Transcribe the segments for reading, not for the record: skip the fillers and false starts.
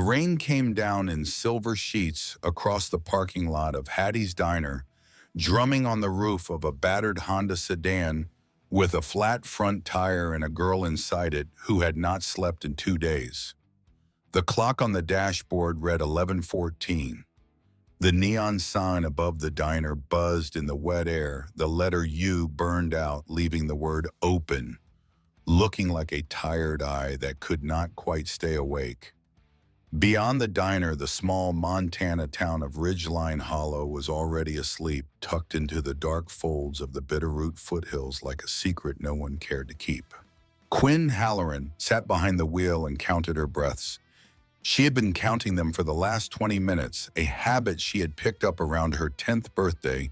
rain came down in silver sheets across the parking lot of Hattie's Diner, drumming on the roof of a battered Honda sedan with a flat front tire and a girl inside it who had not slept in 2 days. The clock on the dashboard read 11:14. The neon sign above the diner buzzed in the wet air. The letter U burned out, leaving the word open, looking like a tired eye that could not quite stay awake. Beyond the diner, the small Montana town of Ridgeline Hollow was already asleep, tucked into the dark folds of the Bitterroot foothills like a secret no one cared to keep. Quinn Halloran sat behind the wheel and counted her breaths. She had been counting them for the last 20 minutes, a habit she had picked up around her 10th birthday,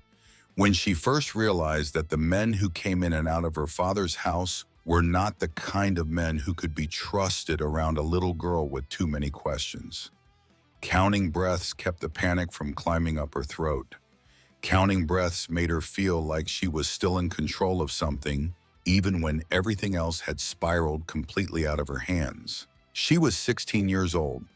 when she first realized that the men who came in and out of her father's house were not the kind of men who could be trusted around a little girl with too many questions. Counting breaths kept the panic from climbing up her throat. Counting breaths made her feel like she was still in control of something, even when everything else had spiraled completely out of her hands. She was 16 years old.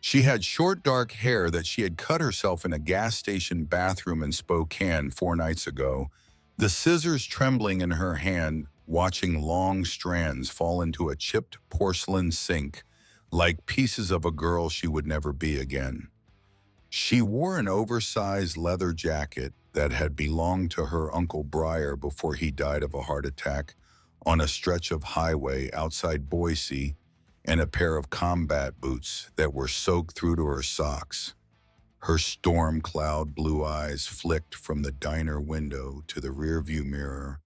She had short, dark hair that she had cut herself in a gas station bathroom in Spokane 4 nights ago, the scissors trembling in her hand, watching long strands fall into a chipped porcelain sink like pieces of a girl she would never be again. She wore an oversized leather jacket that had belonged to her Uncle Briar before he died of a heart attack on a stretch of highway outside Boise, and a pair of combat boots that were soaked through to her socks. Her storm cloud blue eyes flicked from the diner window to the rearview mirror,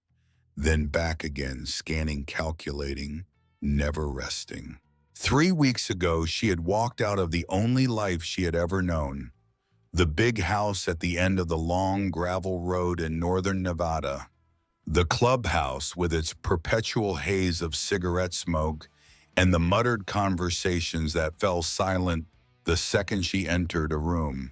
then back again, scanning, calculating, never resting. 3 weeks ago, she had walked out of the only life she had ever known, the big house at the end of the long gravel road in northern Nevada, the clubhouse with its perpetual haze of cigarette smoke and the muttered conversations that fell silent the second she entered a room.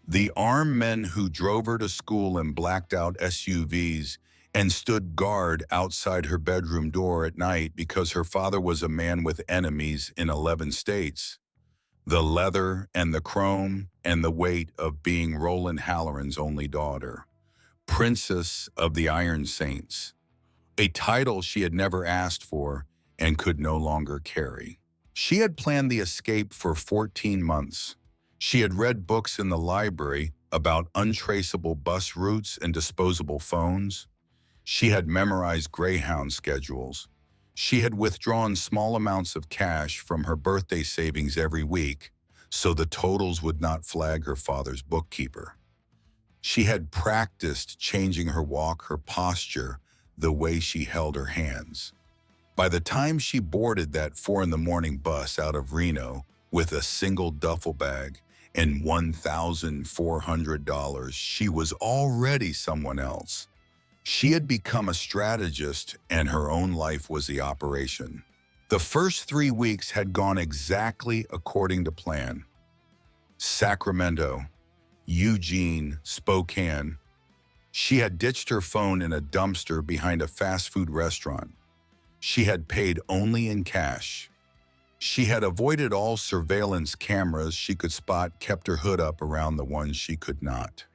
The armed men who drove her to school in blacked-out SUVs and stood guard outside her bedroom door at night because her father was a man with enemies in 11 states. The leather and the chrome and the weight of being Roland Halloran's only daughter, Princess of the Iron Saints, a title she had never asked for and could no longer carry. She had planned the escape for 14 months. She had read books in the library about untraceable bus routes and disposable phones. She had memorized Greyhound schedules. She had withdrawn small amounts of cash from her birthday savings every week, so the totals would not flag her father's bookkeeper. She had practiced changing her walk, her posture, the way she held her hands. By the time she boarded that 4 a.m. bus out of Reno with a single duffel bag and $1,400, she was already someone else. She had become a strategist, and her own life was the operation. The first 3 weeks had gone exactly according to plan. Sacramento, Eugene, Spokane. She had ditched her phone in a dumpster behind a fast food restaurant. She had paid only in cash. She had avoided all surveillance cameras she could spot, kept her hood up around the ones she could not.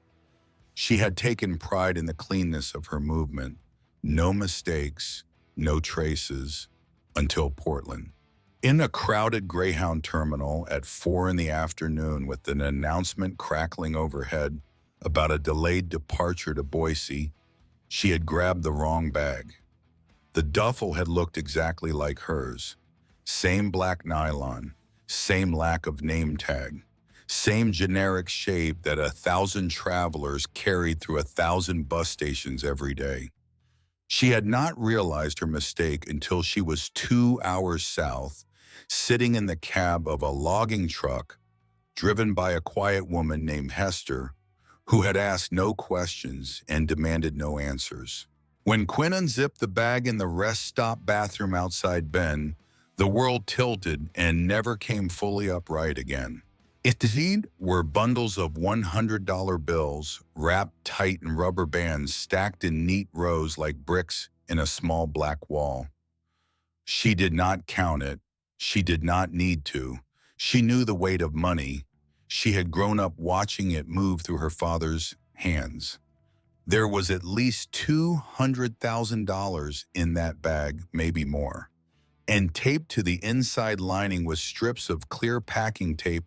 She had taken pride in the cleanness of her movement. No mistakes, no traces, until Portland. In a crowded Greyhound terminal at 4 p.m. with an announcement crackling overhead about a delayed departure to Boise, she had grabbed the wrong bag. The duffel had looked exactly like hers. Same black nylon, same lack of name tag, same generic shape that 1,000 travelers carried through 1,000 bus stations every day. She had not realized her mistake until she was 2 hours south, sitting in the cab of a logging truck driven by a quiet woman named Hester, who had asked no questions and demanded no answers. When Quinn unzipped the bag in the rest stop bathroom outside Ben, the world tilted and never came fully upright again. Indeed, were bundles of $100 bills wrapped tight in rubber bands stacked in neat rows like bricks in a small black wall. She did not count it. She did not need to. She knew the weight of money. She had grown up watching it move through her father's hands. There was at least $200,000 in that bag, maybe more. And taped to the inside lining with strips of clear packing tape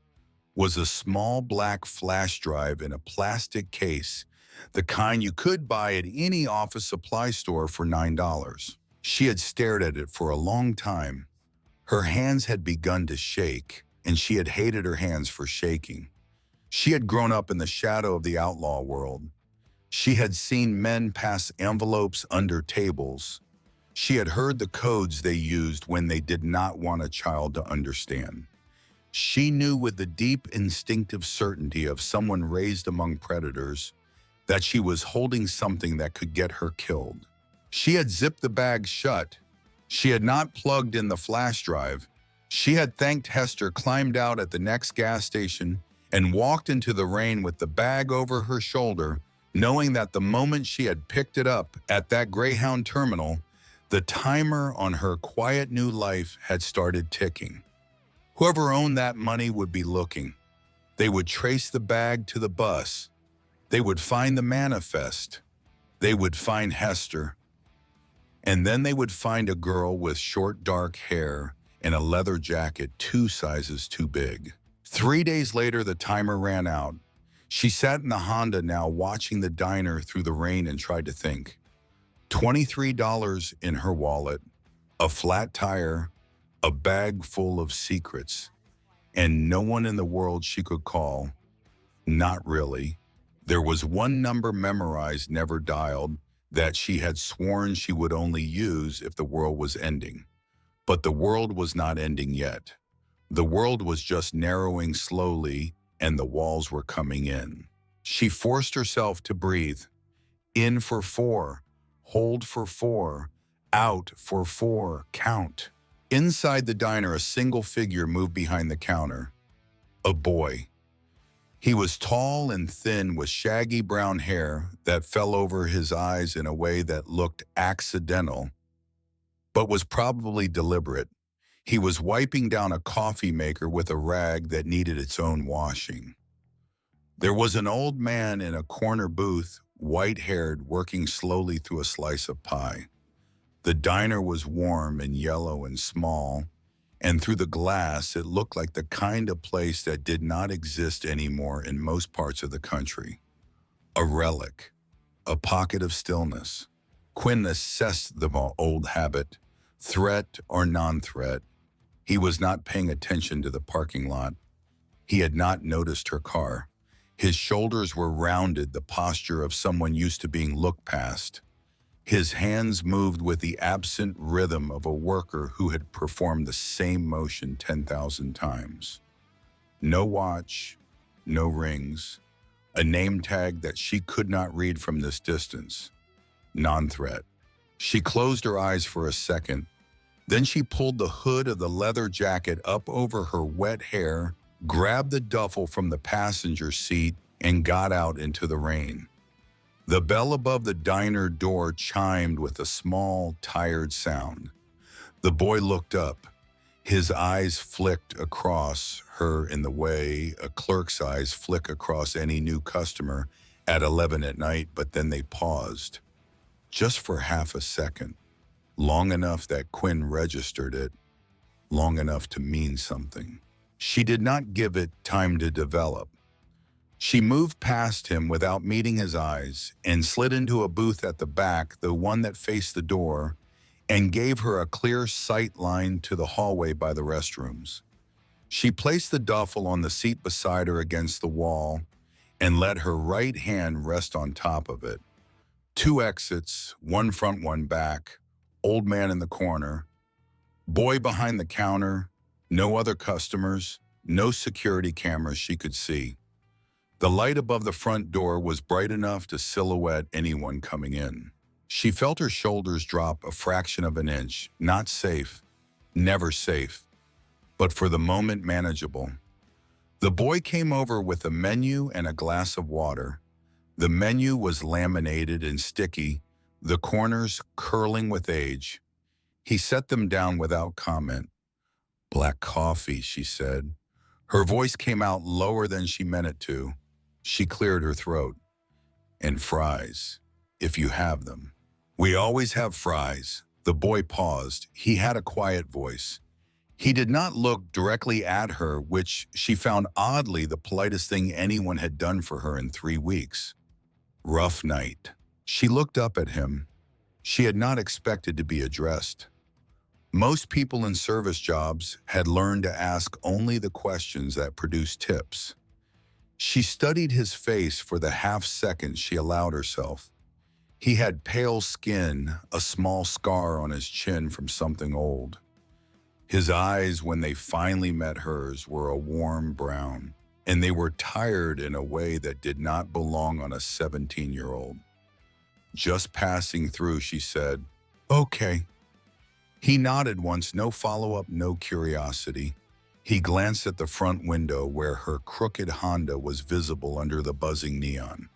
was a small black flash drive in a plastic case, the kind you could buy at any office supply store for $9. She had stared at it for a long time. Her hands had begun to shake, and she had hated her hands for shaking. She had grown up in the shadow of the outlaw world. She had seen men pass envelopes under tables. She had heard the codes they used when they did not want a child to understand. She knew with the deep instinctive certainty of someone raised among predators that she was holding something that could get her killed. She had zipped the bag shut. She had not plugged in the flash drive. She had thanked Hester, climbed out at the next gas station, and walked into the rain with the bag over her shoulder, knowing that the moment she had picked it up at that Greyhound terminal, the timer on her quiet new life had started ticking. Whoever owned that money would be looking. They would trace the bag to the bus. They would find the manifest. They would find Hester. And then they would find a girl with short dark hair and a leather jacket 2 sizes too big. 3 days later, the timer ran out. She sat in the Honda now, watching the diner through the rain, and tried to think. $23 in her wallet, a flat tire, a bag full of secrets, and no one in the world she could call. Not really. There was one number memorized, never dialed, that she had sworn she would only use if the world was ending. But the world was not ending yet. The world was just narrowing slowly, and the walls were coming in. She forced herself to breathe. In for 4, hold for 4, out for 4, count. Inside the diner, a single figure moved behind the counter. A boy. He was tall and thin with shaggy brown hair that fell over his eyes in a way that looked accidental, but was probably deliberate. He was wiping down a coffee maker with a rag that needed its own washing. There was an old man in a corner booth, white-haired, working slowly through a slice of pie. The diner was warm and yellow and small, and through the glass it looked like the kind of place that did not exist anymore in most parts of the country. A relic, a pocket of stillness. Quinn assessed the old habit, threat or non-threat. He was not paying attention to the parking lot. He had not noticed her car. His shoulders were rounded, the posture of someone used to being looked past. His hands moved with the absent rhythm of a worker who had performed the same motion 10,000 times. No watch, no rings, a name tag that she could not read from this distance. Non-threat. She closed her eyes for a second. Then she pulled the hood of the leather jacket up over her wet hair, grabbed the duffel from the passenger seat, and got out into the rain. The bell above the diner door chimed with a small, tired sound. The boy looked up. His eyes flicked across her in the way a clerk's eyes flick across any new customer at 11 at night, but then they paused. Just for half a second. Long enough that Quinn registered it, long enough to mean something. She did not give it time to develop. She moved past him without meeting his eyes and slid into a booth at the back, the one that faced the door, and gave her a clear sight line to the hallway by the restrooms. She placed the duffel on the seat beside her against the wall and let her right hand rest on top of it. 2 exits, one front, one back. Old man in the corner, boy behind the counter, no other customers, no security cameras she could see. The light above the front door was bright enough to silhouette anyone coming in. She felt her shoulders drop a fraction of an inch. Not safe, never safe, but for the moment manageable. The boy came over with a menu and a glass of water. The menu was laminated and sticky, the corners curling with age. He set them down without comment. Black coffee, she said. Her voice came out lower than she meant it to. She cleared her throat. And fries, if you have them. We always have fries. The boy paused. He had a quiet voice. He did not look directly at her, which she found oddly the politest thing anyone had done for her in 3 weeks. Rough night. She looked up at him. She had not expected to be addressed. Most people in service jobs had learned to ask only the questions that produced tips. She studied his face for the half second she allowed herself. He had pale skin, a small scar on his chin from something old. His eyes, when they finally met hers, were a warm brown, and they were tired in a way that did not belong on a 17-year-old. Just passing through, she said, "Okay." He nodded once, no follow-up, no curiosity. He glanced at the front window where her crooked Honda was visible under the buzzing neon.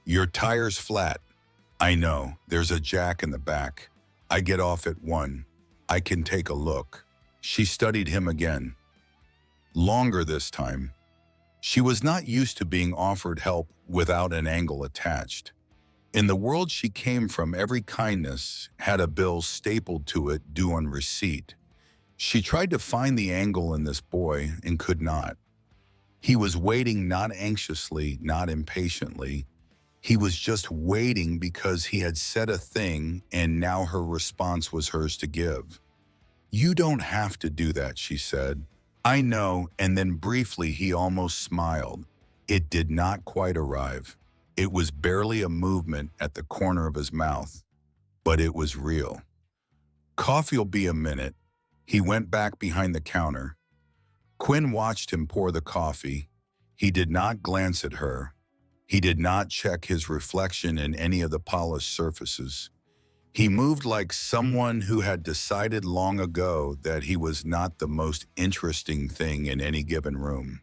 "Your tire's flat." "I know, there's a jack in the back. I get off at 1. I can take a look." She studied him again. Longer this time. She was not used to being offered help without an angle attached. In the world she came from, every kindness had a bill stapled to it due on receipt. She tried to find the angle in this boy and could not. He was waiting, not anxiously, not impatiently. He was just waiting because he had said a thing and now her response was hers to give. "You don't have to do that," she said. "I know," and then briefly he almost smiled. It did not quite arrive. It was barely a movement at the corner of his mouth, but it was real. "Coffee'll be a minute." He went back behind the counter. Quinn watched him pour the coffee. He did not glance at her. He did not check his reflection in any of the polished surfaces. He moved like someone who had decided long ago that he was not the most interesting thing in any given room.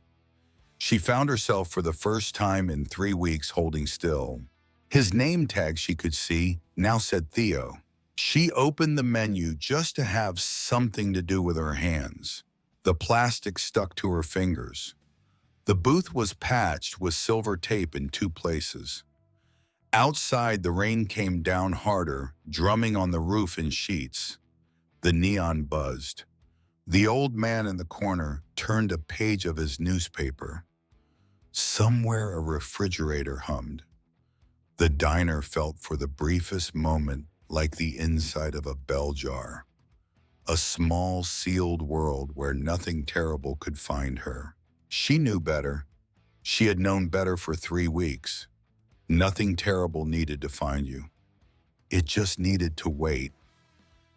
She found herself for the first time in 3 weeks holding still. His name tag, she could see, now said Theo. She opened the menu just to have something to do with her hands. The plastic stuck to her fingers. The booth was patched with silver tape in 2 places. Outside, the rain came down harder, drumming on the roof in sheets. The neon buzzed. The old man in the corner turned a page of his newspaper. Somewhere a refrigerator hummed. The diner felt for the briefest moment like the inside of a bell jar. A small, sealed world where nothing terrible could find her. She knew better. She had known better for 3 weeks. Nothing terrible needed to find you. It just needed to wait.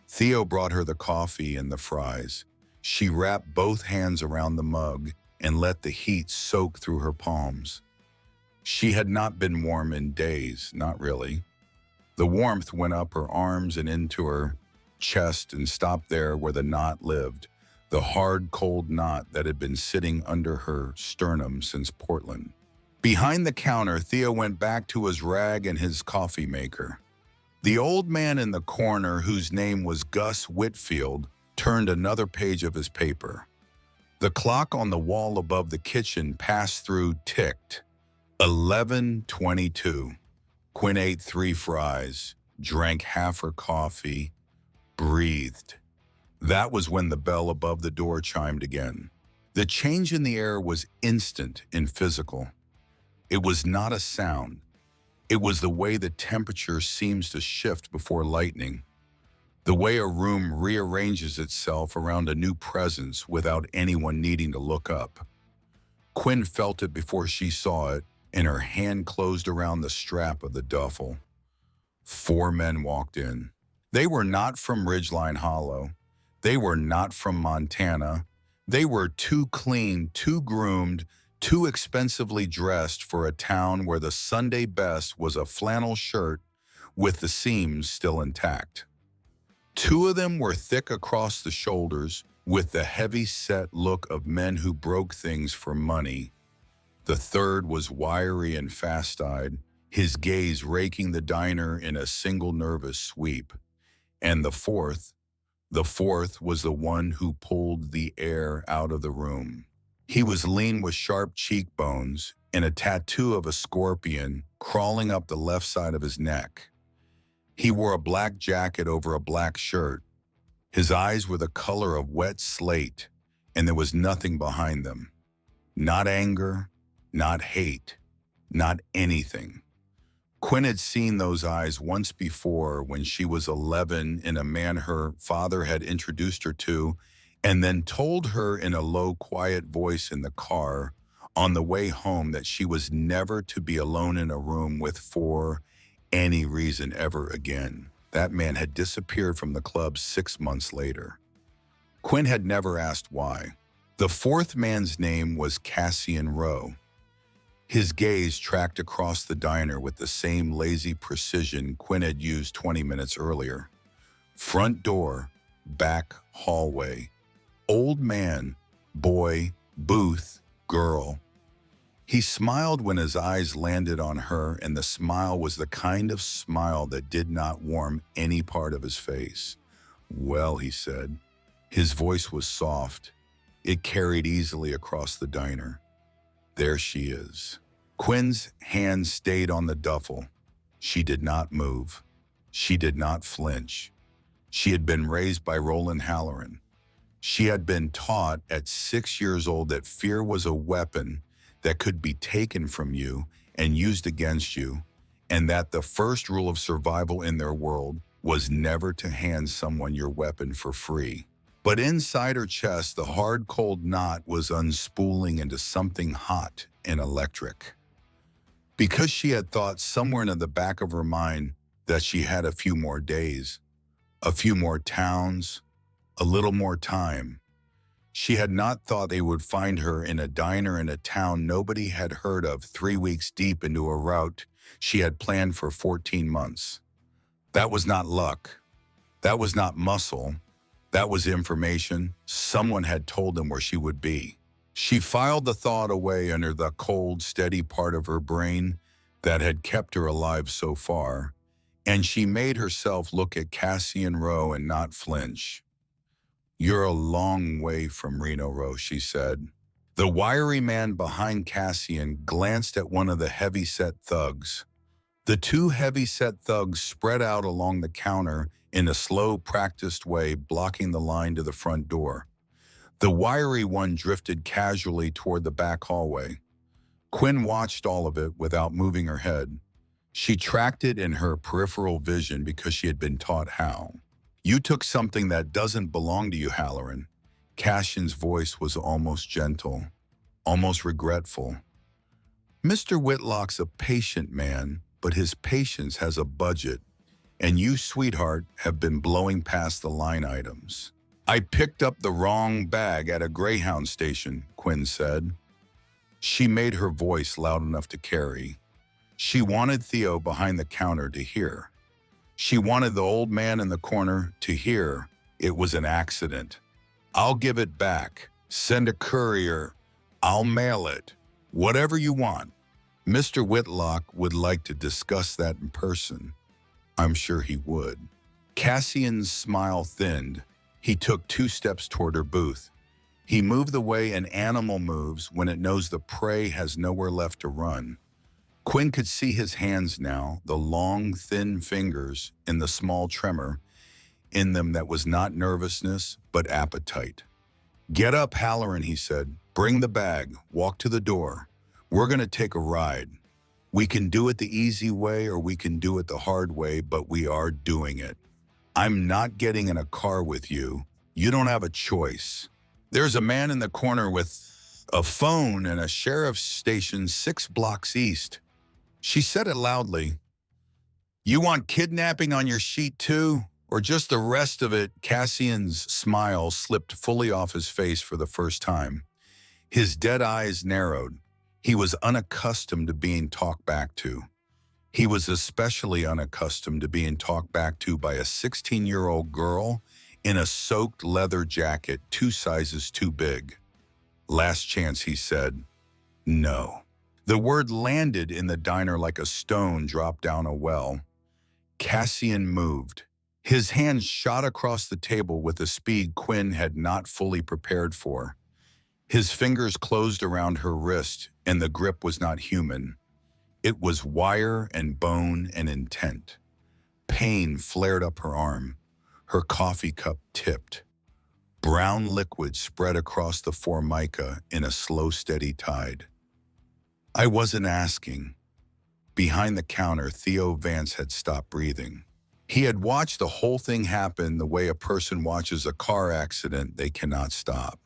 Theo brought her the coffee and the fries. She wrapped both hands around the mug and let the heat soak through her palms. She had not been warm in days, not really. The warmth went up her arms and into her chest and stopped there where the knot lived, the hard, cold knot that had been sitting under her sternum since Portland. Behind the counter, Theo went back to his rag and his coffee maker. The old man in the corner, whose name was Gus Whitfield, turned another page of his paper. The clock on the wall above the kitchen passed through, ticked. 11:22. Quinn ate 3 fries, drank half her coffee, breathed. That was when the bell above the door chimed again. The change in the air was instant and physical. It was not a sound. It was the way the temperature seems to shift before lightning. The way a room rearranges itself around a new presence without anyone needing to look up. Quinn felt it before she saw it, and her hand closed around the strap of the duffel. 4 men walked in. They were not from Ridgeline Hollow. They were not from Montana. They were too clean, too groomed, too expensively dressed for a town where the Sunday best was a flannel shirt with the seams still intact. 2 of them were thick across the shoulders, with the heavy-set look of men who broke things for money. The third was wiry and fast-eyed, his gaze raking the diner in a single nervous sweep. And the fourth was the one who pulled the air out of the room. He was lean with sharp cheekbones and a tattoo of a scorpion crawling up the left side of his neck. He wore a black jacket over a black shirt. His eyes were the color of wet slate, and there was nothing behind them. Not anger, not hate, not anything. Quinn had seen those eyes once before when she was 11 in a man her father had introduced her to, and then told her in a low, quiet voice in the car on the way home that she was never to be alone in a room with for any reason ever again. That man had disappeared from the club 6 months later. Quinn had never asked why. The fourth man's name was Cassian Rowe. His gaze tracked across the diner with the same lazy precision Quinn had used 20 minutes earlier. Front door, back hallway. Old man, boy, booth, girl. He smiled when his eyes landed on her, and the smile was the kind of smile that did not warm any part of his face. "Well," he said. His voice was soft. It carried easily across the diner. "There she is." Quinn's hand stayed on the duffel. She did not move. She did not flinch. She had been raised by Roland Halloran. She had been taught at 6 years old that fear was a weapon that could be taken from you and used against you, and that the first rule of survival in their world was never to hand someone your weapon for free. But inside her chest, the hard, cold knot was unspooling into something hot and electric. Because she had thought somewhere in the back of her mind that she had a few more days, a few more towns, a little more time. She had not thought they would find her in a diner in a town nobody had heard of 3 weeks deep into a route she had planned for 14 months. That was not luck. That was not muscle. That was information. Someone had told them where she would be. She filed the thought away under the cold, steady part of her brain that had kept her alive so far, and she made herself look at Cassian Rowe and not flinch. "You're a long way from Reno, Rowe," she said. The wiry man behind Cassian glanced at one of the heavy-set thugs. The two heavy-set thugs spread out along the counter in a slow, practiced way, blocking the line to the front door. The wiry one drifted casually toward the back hallway. Quinn watched all of it without moving her head. She tracked it in her peripheral vision because she had been taught how. "You took something that doesn't belong to you, Halloran." Cassian's voice was almost gentle, almost regretful. "Mr. Whitlock's a patient man, but his patience has a budget, and you, sweetheart, have been blowing past the line items." "I picked up the wrong bag at a Greyhound station," Quinn said. She made her voice loud enough to carry. She wanted Theo behind the counter to hear. She wanted the old man in the corner to hear it was an accident. "I'll give it back. Send a courier. I'll mail it. Whatever you want." Mr. Whitlock would like to discuss that in person. I'm sure he would. Cassian's smile thinned. He took 2 steps toward her booth. He moved the way an animal moves when it knows the prey has nowhere left to run. Quinn could see his hands now, the long, thin fingers, and the small tremor in them that was not nervousness, but appetite. "Get up, Halloran," he said. "Bring the bag. Walk to the door. We're going to take a ride. We can do it the easy way or we can do it the hard way, but we are doing it. I'm not getting in a car with you. You don't have a choice. There's a man in the corner with a phone and a sheriff's station 6 blocks east." She said it loudly. "You want kidnapping on your sheet too? Or just the rest of it?" Cassian's smile slipped fully off his face for the first time. His dead eyes narrowed. He was unaccustomed to being talked back to. He was especially unaccustomed to being talked back to by a 16-year-old girl in a soaked leather jacket 2 sizes too big. "Last chance," he said. "No." The word landed in the diner like a stone dropped down a well. Cassian moved. His hand shot across the table with a speed Quinn had not fully prepared for. His fingers closed around her wrist, and the grip was not human. It was wire and bone and intent. Pain flared up her arm. Her coffee cup tipped. Brown liquid spread across the formica in a slow, steady tide. I wasn't asking. Behind the counter, Theo Vance had stopped breathing. He had watched the whole thing happen the way a person watches a car accident they cannot stop.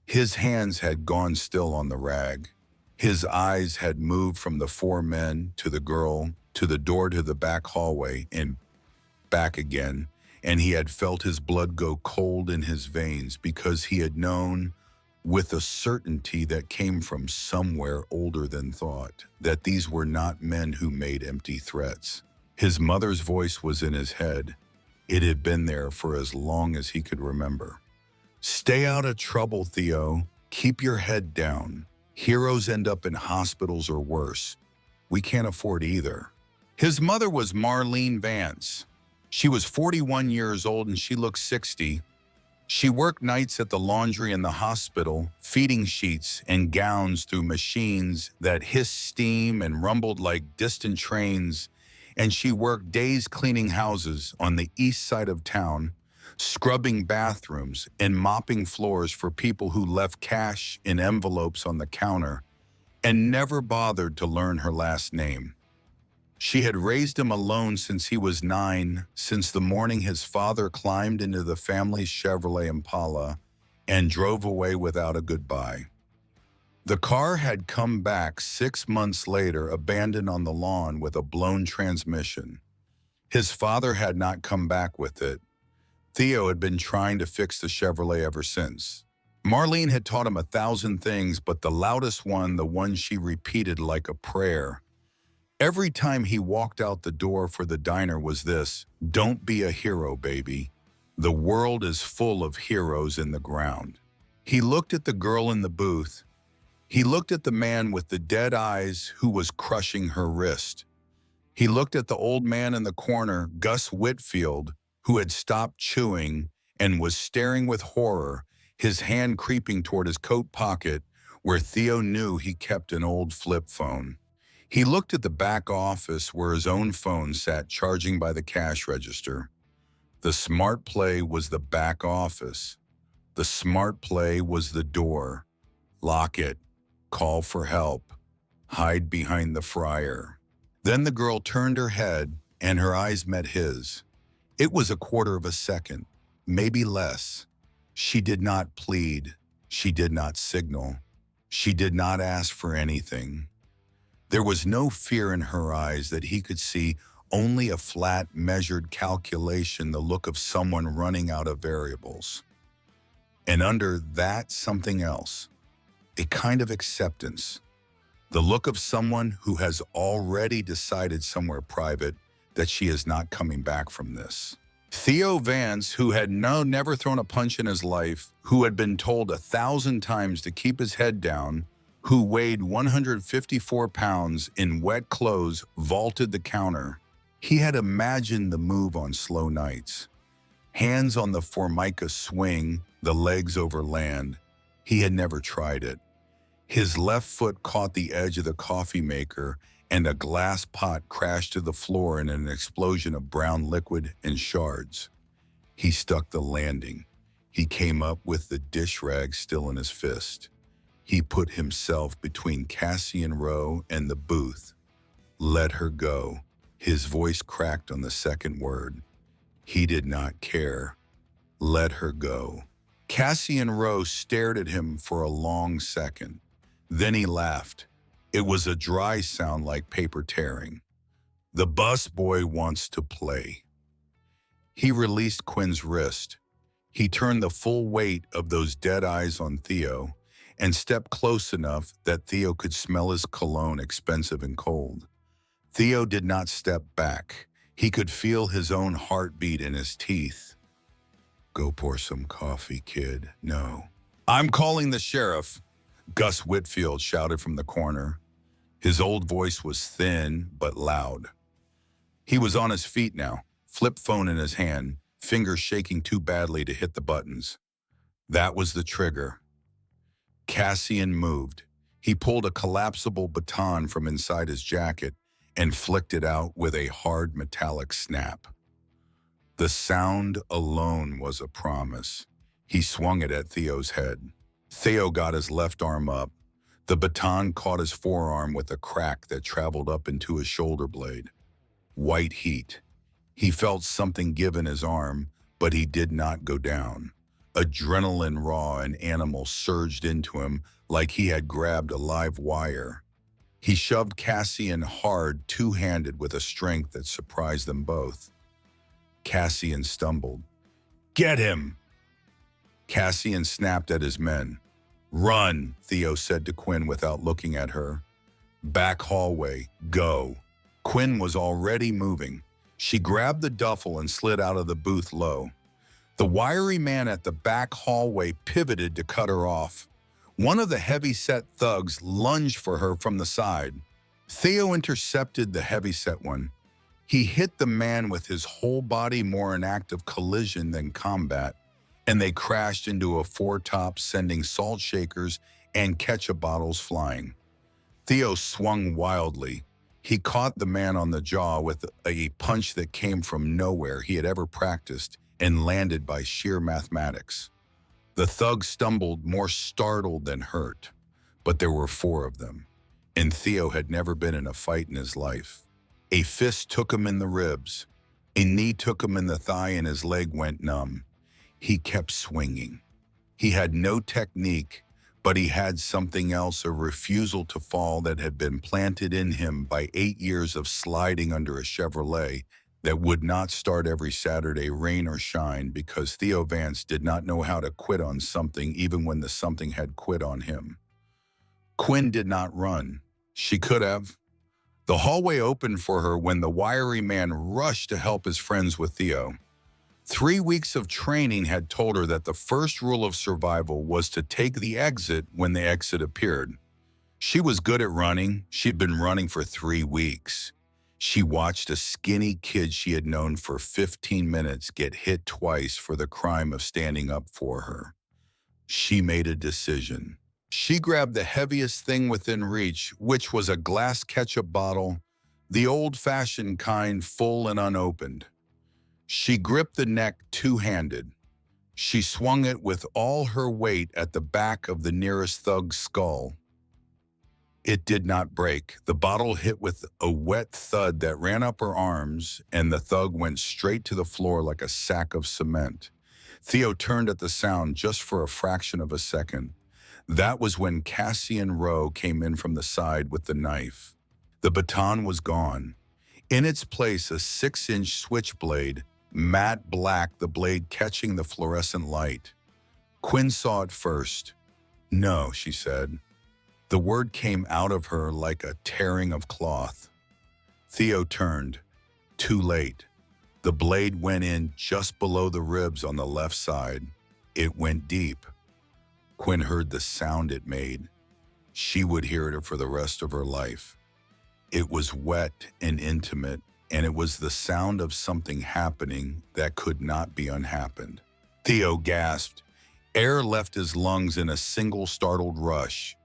His hands had gone still on the rag. His eyes had moved from the four men to the girl, to the door to the back hallway, and back again, and he had felt his blood go cold in his veins because he had known, with a certainty that came from somewhere older than thought, that these were not men who made empty threats. His mother's voice was in his head. It had been there for as long as he could remember. Stay out of trouble, Theo. Keep your head down. Heroes end up in hospitals or worse. We can't afford either. His mother was Marlene Vance. She was 41 years old and she looked 60. She worked nights at the laundry in the hospital, feeding sheets and gowns through machines that hissed steam and rumbled like distant trains, and she worked days cleaning houses on the east side of town, scrubbing bathrooms and mopping floors for people who left cash in envelopes on the counter and never bothered to learn her last name. She had raised him alone since he was 9, since the morning his father climbed into the family's Chevrolet Impala and drove away without a goodbye. The car had come back 6 months later, abandoned on the lawn with a blown transmission. His father had not come back with it. Theo had been trying to fix the Chevrolet ever since. Marlene had taught him 1,000 things, but the loudest one, the one she repeated like a prayer, every time he walked out the door for the diner, was this: don't be a hero, baby. The world is full of heroes in the ground. He looked at the girl in the booth. He looked at the man with the dead eyes who was crushing her wrist. He looked at the old man in the corner, Gus Whitfield, who had stopped chewing and was staring with horror, his hand creeping toward his coat pocket where Theo knew he kept an old flip phone. He looked at the back office where his own phone sat charging by the cash register. The smart play was the back office. The smart play was the door. Lock it. Call for help. Hide behind the fryer. Then the girl turned her head and her eyes met his. It was a quarter of a second, maybe less. She did not plead. She did not signal. She did not ask for anything. There was no fear in her eyes that he could see, only a flat, measured calculation, the look of someone running out of variables. And under that, something else, a kind of acceptance, the look of someone who has already decided somewhere private that she is not coming back from this. Theo Vance, who had never thrown a punch in his life, who had been told 1,000 times to keep his head down, who weighed 154 pounds in wet clothes, vaulted the counter. He had imagined the move on slow nights. Hands on the formica swing, the legs over land. He had never tried it. His left foot caught the edge of the coffee maker, and a glass pot crashed to the floor in an explosion of brown liquid and shards. He stuck the landing. He came up with the dish rag still in his fist. He put himself between Cassian Rowe and the booth. Let her go. His voice cracked on the second word. He did not care. Let her go. Cassian Rowe stared at him for a long second. Then he laughed. It was a dry sound like paper tearing. The bus boy wants to play. He released Quinn's wrist. He turned the full weight of those dead eyes on Theo and stepped close enough that Theo could smell his cologne, expensive and cold. Theo did not step back. He could feel his own heartbeat in his teeth. Go pour some coffee, kid. No. I'm calling the sheriff, Gus Whitfield shouted from the corner. His old voice was thin but loud. He was on his feet now, flip phone in his hand, fingers shaking too badly to hit the buttons. That was the trigger. Cassian moved. He pulled a collapsible baton from inside his jacket and flicked it out with a hard metallic snap. The sound alone was a promise. He swung it at Theo's head. Theo got his left arm up. The baton caught his forearm with a crack that traveled up into his shoulder blade. White heat. He felt something give in his arm, but he did not go down. Adrenaline raw and animal surged into him like he had grabbed a live wire. He shoved Cassian hard, two-handed with a strength that surprised them both. Cassian stumbled. "Get him!" Cassian snapped at his men. "Run," Theo said to Quinn without looking at her. "Back hallway, go." Quinn was already moving. She grabbed the duffel and slid out of the booth low. The wiry man at the back hallway pivoted to cut her off. One of the heavy-set thugs lunged for her from the side. Theo intercepted the heavy-set one. He hit the man with his whole body, more an act of collision than combat, and they crashed into a four-top, sending salt shakers and ketchup bottles flying. Theo swung wildly. He caught the man on the jaw with a punch that came from nowhere he had ever practiced and landed by sheer mathematics. The thug stumbled, more startled than hurt, but there were four of them, and Theo had never been in a fight in his life. A fist took him in the ribs. A knee took him in the thigh and his leg went numb. He kept swinging. He had no technique, but he had something else, a refusal to fall that had been planted in him by 8 years of sliding under a Chevrolet that would not start every Saturday, rain or shine, because Theo Vance did not know how to quit on something even when the something had quit on him. Quinn did not run. She could have. The hallway opened for her when the wiry man rushed to help his friends with Theo. 3 weeks of training had told her that the first rule of survival was to take the exit when the exit appeared. She was good at running. She'd been running for 3 weeks. She watched a skinny kid she had known for 15 minutes get hit twice for the crime of standing up for her. She made a decision. She grabbed the heaviest thing within reach, which was a glass ketchup bottle, the old-fashioned kind, full and unopened. She gripped the neck two-handed. She swung it with all her weight at the back of the nearest thug's skull. It did not break. The bottle hit with a wet thud that ran up her arms, and the thug went straight to the floor like a sack of cement. Theo turned at the sound just for a fraction of a second. That was when Cassian Rowe came in from the side with the knife. The baton was gone. In its place, a 6-inch switchblade, matte black, the blade catching the fluorescent light. Quinn saw it first. "No," she said. The word came out of her like a tearing of cloth. Theo turned. Too late. The blade went in just below the ribs on the left side. It went deep. Quinn heard the sound it made. She would hear it for the rest of her life. It was wet and intimate, and it was the sound of something happening that could not be unhappened. Theo gasped. Air left his lungs in a single startled rush.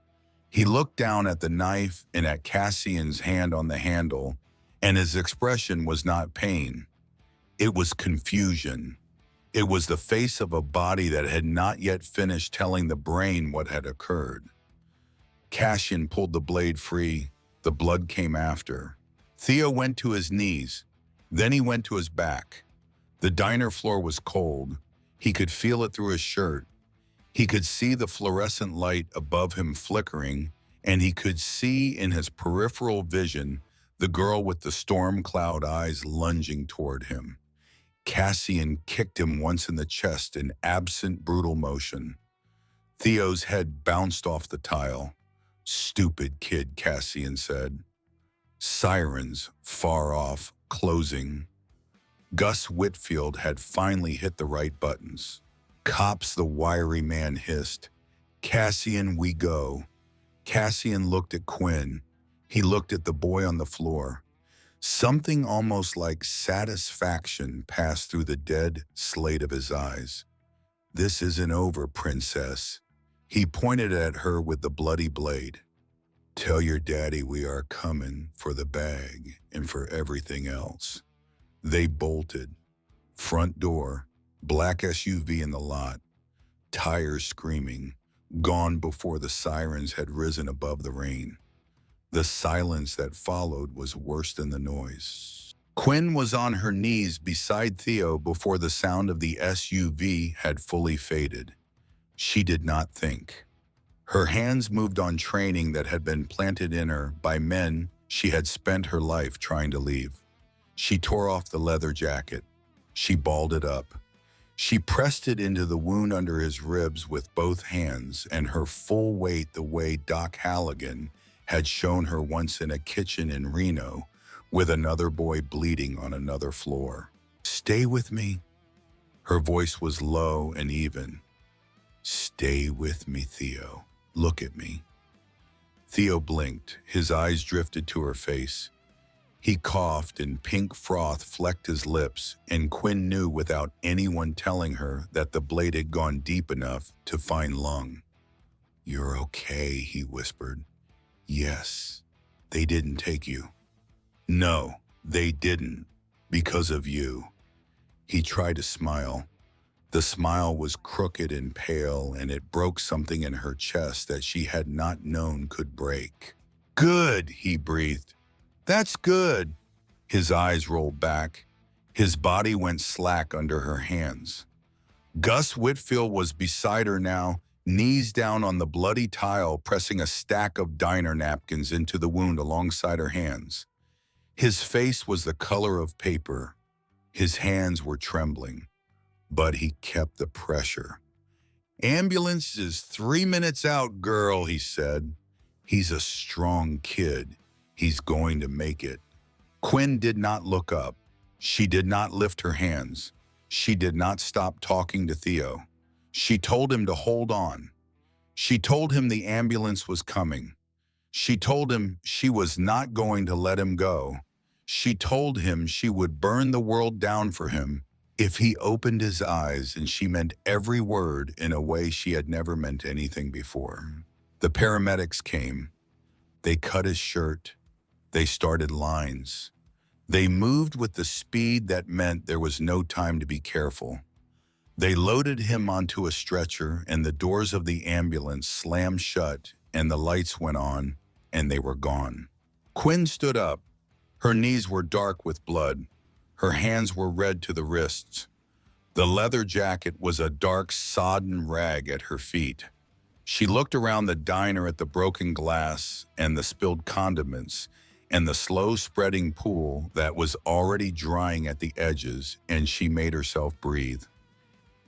He looked down at the knife and at Cassian's hand on the handle, and his expression was not pain. It was confusion. It was the face of a body that had not yet finished telling the brain what had occurred. Cassian pulled the blade free. The blood came after. Theo went to his knees. Then he went to his back. The diner floor was cold. He could feel it through his shirt. He could see the fluorescent light above him flickering, and he could see in his peripheral vision the girl with the storm cloud eyes lunging toward him. Cassian kicked him once in the chest in absent, brutal motion. Theo's head bounced off the tile. "Stupid kid," Cassian said. Sirens, far off, closing. Gus Whitfield had finally hit the right buttons. "Cops," the wiry man hissed. "Cassian, we go." Cassian looked at Quinn. He looked at the boy on the floor. Something almost like satisfaction passed through the dead slate of his eyes. "This isn't over, princess." He pointed at her with the bloody blade. "Tell your daddy we are coming for the bag and for everything else." They bolted. Front door, black SUV in the lot, tires screaming, gone before the sirens had risen above the rain. The silence that followed was worse than the noise. Quinn was on her knees beside Theo before the sound of the SUV had fully faded. She did not think. Her hands moved on training that had been planted in her by men she had spent her life trying to leave. She tore off the leather jacket. She balled it up. She pressed it into the wound under his ribs with both hands, and her full weight the way Doc Halligan had shown her once in a kitchen in Reno with another boy bleeding on another floor. "Stay with me." Her voice was low and even. "Stay with me, Theo. Look at me." Theo blinked. His eyes drifted to her face. He coughed and pink froth flecked his lips, and Quinn knew without anyone telling her that the blade had gone deep enough to find lung. "You're okay," he whispered. "Yes, they didn't take you." "No, they didn't, because of you." He tried to smile. The smile was crooked and pale, and it broke something in her chest that she had not known could break. "Good," he breathed. "That's good." His eyes rolled back. His body went slack under her hands. Gus Whitfield was beside her now, knees down on the bloody tile, pressing a stack of diner napkins into the wound alongside her hands. His face was the color of paper. His hands were trembling, but he kept the pressure. "Ambulance is 3 minutes out, girl," he said. "He's a strong kid. He's going to make it." Quinn did not look up. She did not lift her hands. She did not stop talking to Theo. She told him to hold on. She told him the ambulance was coming. She told him she was not going to let him go. She told him she would burn the world down for him if he opened his eyes, and she meant every word in a way she had never meant anything before. The paramedics came. They cut his shirt. They started lines. They moved with the speed that meant there was no time to be careful. They loaded him onto a stretcher, and the doors of the ambulance slammed shut, and the lights went on, and they were gone. Quinn stood up. Her knees were dark with blood. Her hands were red to the wrists. The leather jacket was a dark, sodden rag at her feet. She looked around the diner at the broken glass and the spilled condiments and the slow-spreading pool that was already drying at the edges, and she made herself breathe.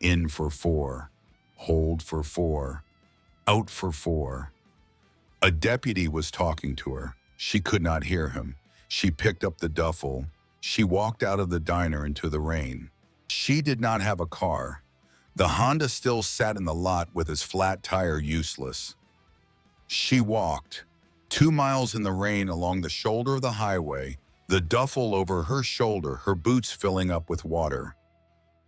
In for 4, hold for 4, out for 4. A deputy was talking to her. She could not hear him. She picked up the duffel. She walked out of the diner into the rain. She did not have a car. The Honda still sat in the lot with its flat tire useless. She walked 2 miles in the rain along the shoulder of the highway, the duffel over her shoulder, her boots filling up with water.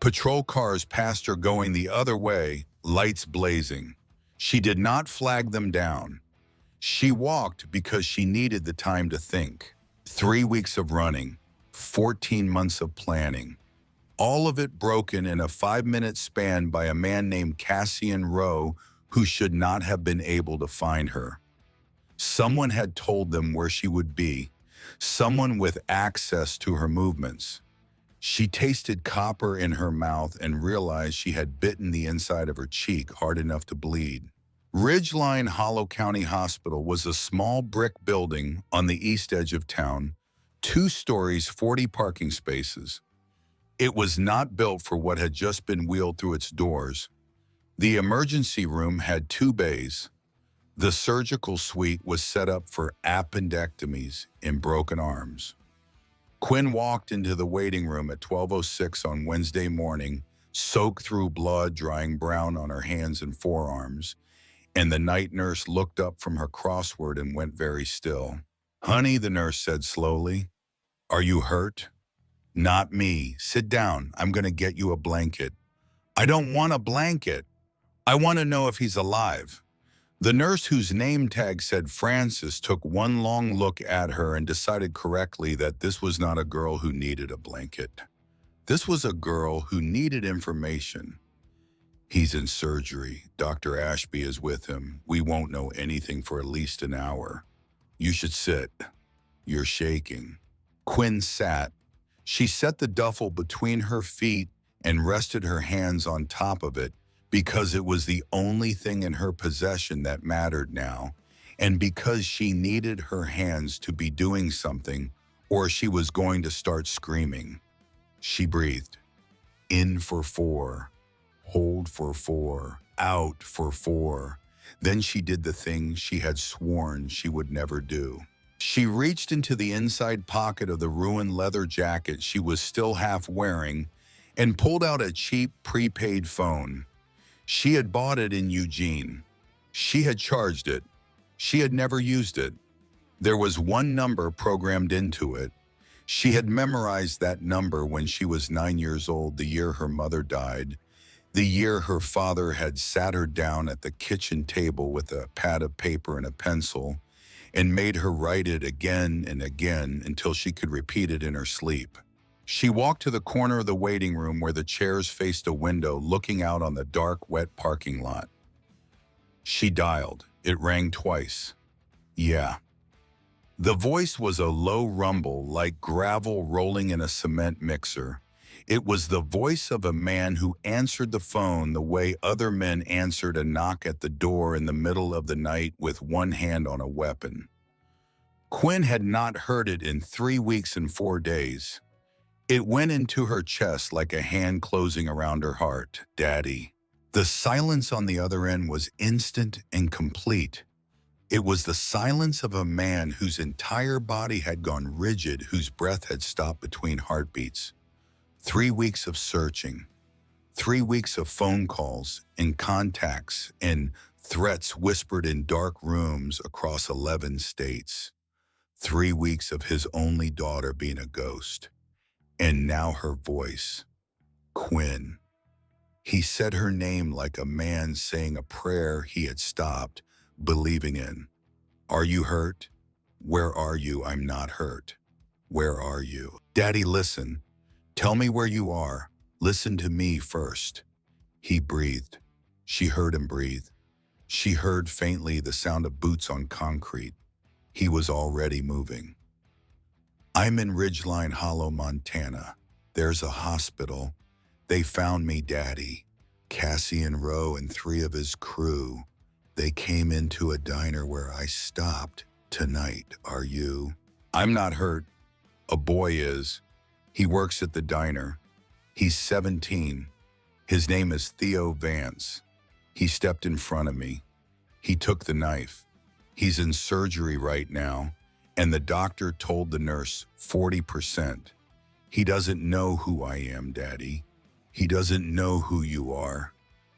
Patrol cars passed her going the other way, lights blazing. She did not flag them down. She walked because she needed the time to think. 3 weeks of running, 14 months of planning. All of it broken in a 5-minute span by a man named Cassian Rowe who should not have been able to find her. Someone had told them where she would be, someone with access to her movements. She tasted copper in her mouth and realized she had bitten the inside of her cheek hard enough to bleed. Ridgeline Hollow County Hospital was a small brick building on the east edge of town, 2 stories, 40 parking spaces. It was not built for what had just been wheeled through its doors. The emergency room had 2 bays. The surgical suite was set up for appendectomies in broken arms. Quinn walked into the waiting room at 12:06 on Wednesday morning, soaked through blood, drying brown on her hands and forearms, and the night nurse looked up from her crossword and went very still. "Honey," the nurse said slowly, "are you hurt?" "Not me. Sit down. I'm going to get you a blanket." "I don't want a blanket. I want to know if he's alive." The nurse whose name tag said Francis took one long look at her and decided correctly that this was not a girl who needed a blanket. This was a girl who needed information. He's in surgery. Dr. Ashby is with him. We won't know anything for at least an hour. You should sit. You're shaking. Quinn sat. She set the duffel between her feet and rested her hands on top of it because it was the only thing in her possession that mattered now, and because she needed her hands to be doing something or she was going to start screaming. She breathed. In for 4. Hold for 4. Out for 4. Then she did the thing she had sworn she would never do. She reached into the inside pocket of the ruined leather jacket she was still half wearing and pulled out a cheap prepaid phone. She had bought it in Eugene. She had charged it. She had never used it. There was one number programmed into it. She had memorized that number when she was 9 years old, the year her mother died, the year her father had sat her down at the kitchen table with a pad of paper and a pencil and made her write it again and again until she could repeat it in her sleep. She walked to the corner of the waiting room where the chairs faced a window looking out on the dark, wet parking lot. She dialed. It rang twice. Yeah. The voice was a low rumble like gravel rolling in a cement mixer. It was the voice of a man who answered the phone the way other men answered a knock at the door in the middle of the night with one hand on a weapon. Quinn had not heard it in 3 weeks and 4 days. It went into her chest like a hand closing around her heart. Daddy. The silence on the other end was instant and complete. It was the silence of a man whose entire body had gone rigid, whose breath had stopped between heartbeats. 3 weeks of searching, 3 weeks of phone calls and contacts and threats whispered in dark rooms across 11 states. 3 weeks of his only daughter being a ghost. And now her voice, Quinn. He said her name like a man saying a prayer he had stopped believing in. Are you hurt? Where are you? I'm not hurt. Where are you? Daddy, listen. Tell me where you are. Listen to me first. He breathed. She heard him breathe. She heard faintly the sound of boots on concrete. He was already moving. I'm in Ridgeline Hollow, Montana. There's a hospital. They found me, Daddy. Cassian Rowe and 3 of his crew. They came into a diner where I stopped. Tonight, are you? I'm not hurt. A boy is. He works at the diner. He's 17. His name is Theo Vance. He stepped in front of me. He took the knife. He's in surgery right now, and the doctor told the nurse 40%. He doesn't know who I am, Daddy. He doesn't know who you are.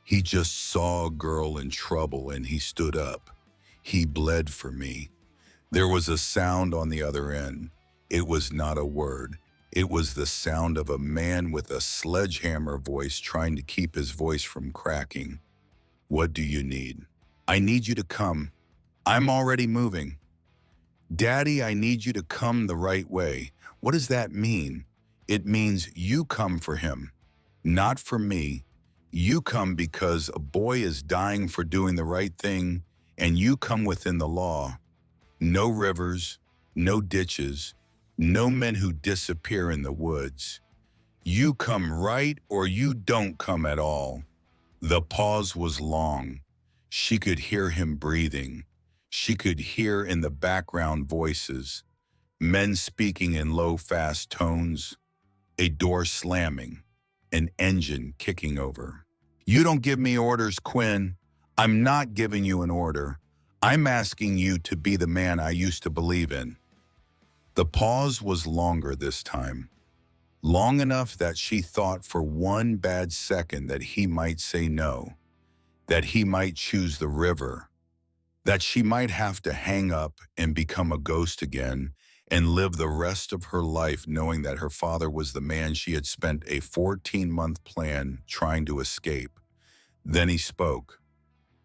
He just saw a girl in trouble and he stood up. He bled for me. There was a sound on the other end. It was not a word. It was the sound of a man with a sledgehammer voice trying to keep his voice from cracking. What do you need? I need you to come. I'm already moving. Daddy, I need you to come the right way. What does that mean? It means you come for him, not for me. You come because a boy is dying for doing the right thing, and you come within the law. No rivers, no ditches, no men who disappear in the woods. You come right or you don't come at all. The pause was long. She could hear him breathing. She could hear in the background voices, men speaking in low, fast tones, a door slamming, an engine kicking over. You don't give me orders, Quinn. I'm not giving you an order. I'm asking you to be the man I used to believe in. The pause was longer this time, long enough that she thought for one bad second that he might say no, that he might choose the river, that she might have to hang up and become a ghost again and live the rest of her life knowing that her father was the man she had spent a 14-month plan trying to escape. Then he spoke.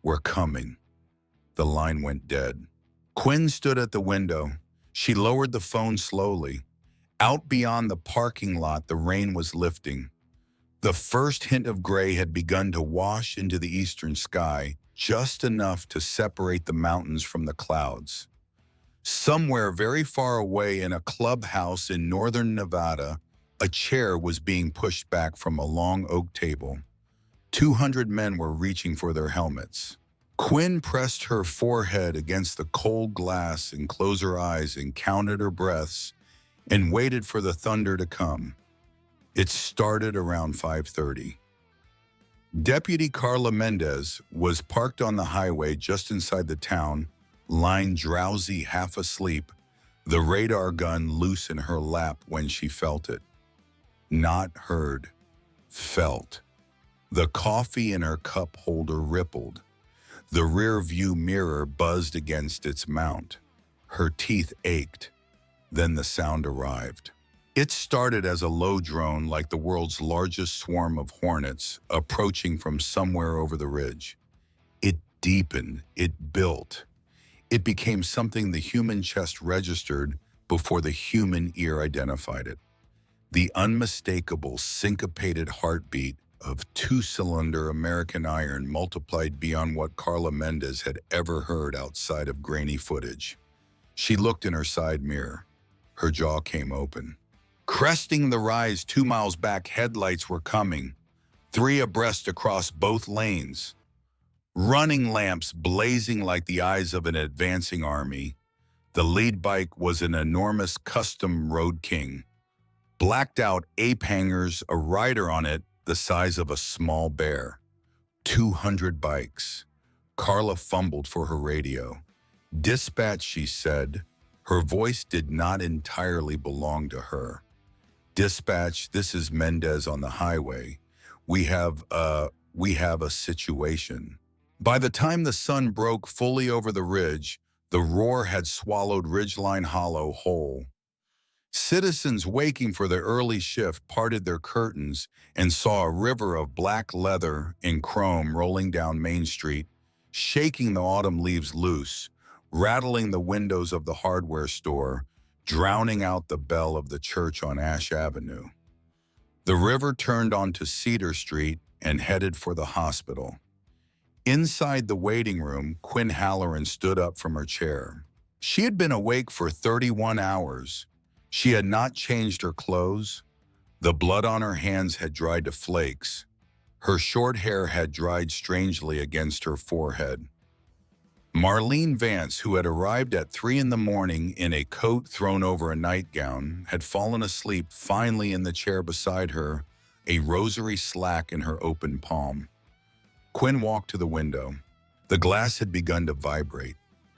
We're coming. the line went dead. Quinn stood at the window. She lowered the phone slowly. Out beyond the parking lot, the rain was lifting. The first hint of gray had begun to wash into the eastern sky, just enough to separate the mountains from the clouds. Somewhere very far away in a clubhouse in northern Nevada, a chair was being pushed back from a long oak table. 200 men were reaching for their helmets. Quinn pressed her forehead against the cold glass and closed her eyes and counted her breaths and waited for the thunder to come. It started around 5:30. Deputy Carla Mendez was parked on the highway just inside the town, lying drowsy, half asleep, the radar gun loose in her lap when she felt it. Not heard, felt. The coffee in her cup holder rippled. The rear view mirror buzzed against its mount. Her teeth ached. Then the sound arrived. It started as a low drone like the world's largest swarm of hornets approaching from somewhere over the ridge. It deepened, it built. It became something the human chest registered before the human ear identified it. The unmistakable, syncopated heartbeat of two-cylinder American iron multiplied beyond what Carla Mendez had ever heard outside of grainy footage. She looked in her side mirror. Her jaw came open. Cresting the rise 2 miles back, headlights were coming, 3 abreast across both lanes. Running lamps blazing like the eyes of an advancing army. The lead bike was an enormous custom Road King. Blacked out ape hangers, a rider on it the size of a small bear. 200 bikes. Carla fumbled for her radio. Dispatch, she said. Her voice did not entirely belong to her. Dispatch, this is Mendez on the highway. We have a situation. By the time the sun broke fully over the ridge, the roar had swallowed Ridgeline Hollow whole. Citizens waking for their early shift parted their curtains and saw a river of black leather and chrome rolling down Main Street, shaking the autumn leaves loose, rattling the windows of the hardware store, drowning out the bell of the church on Ash Avenue. The river turned onto Cedar Street and headed for the hospital. Inside the waiting room, Quinn Halloran stood up from her chair. She had been awake for 31 hours. She had not changed her clothes. The blood on her hands had dried to flakes. Her short hair had dried strangely against her forehead. Marlene Vance, who had arrived at 3 in the morning in a coat thrown over a nightgown, had fallen asleep finally in the chair beside her, a rosary slack in her open palm. Quinn walked to the window. The glass had begun to vibrate.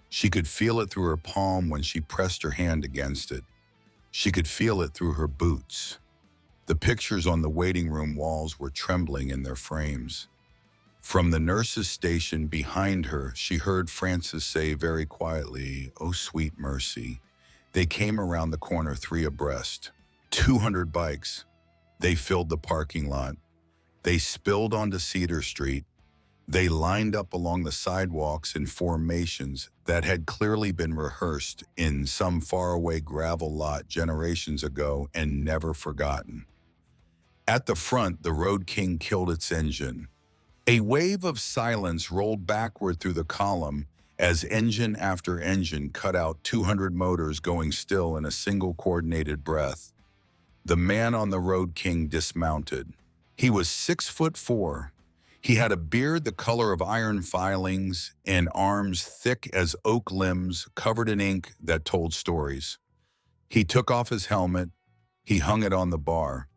She could feel it through her palm when she pressed her hand against it. She could feel it through her boots. The pictures on the waiting room walls were trembling in their frames. From the nurse's station behind her, she heard Francis say very quietly, "Oh, sweet mercy." They came around the corner 3 abreast. 200 bikes. They filled the parking lot. They spilled onto Cedar Street. They lined up along the sidewalks in formations that had clearly been rehearsed in some faraway gravel lot generations ago and never forgotten. At the front, the Road King killed its engine. A wave of silence rolled backward through the column as engine after engine cut out 200 motors going still in a single coordinated breath. The man on the Road King dismounted. He was 6'4". He had a beard the color of iron filings and arms thick as oak limbs covered in ink that told stories. He took off his helmet. He hung it on the bar.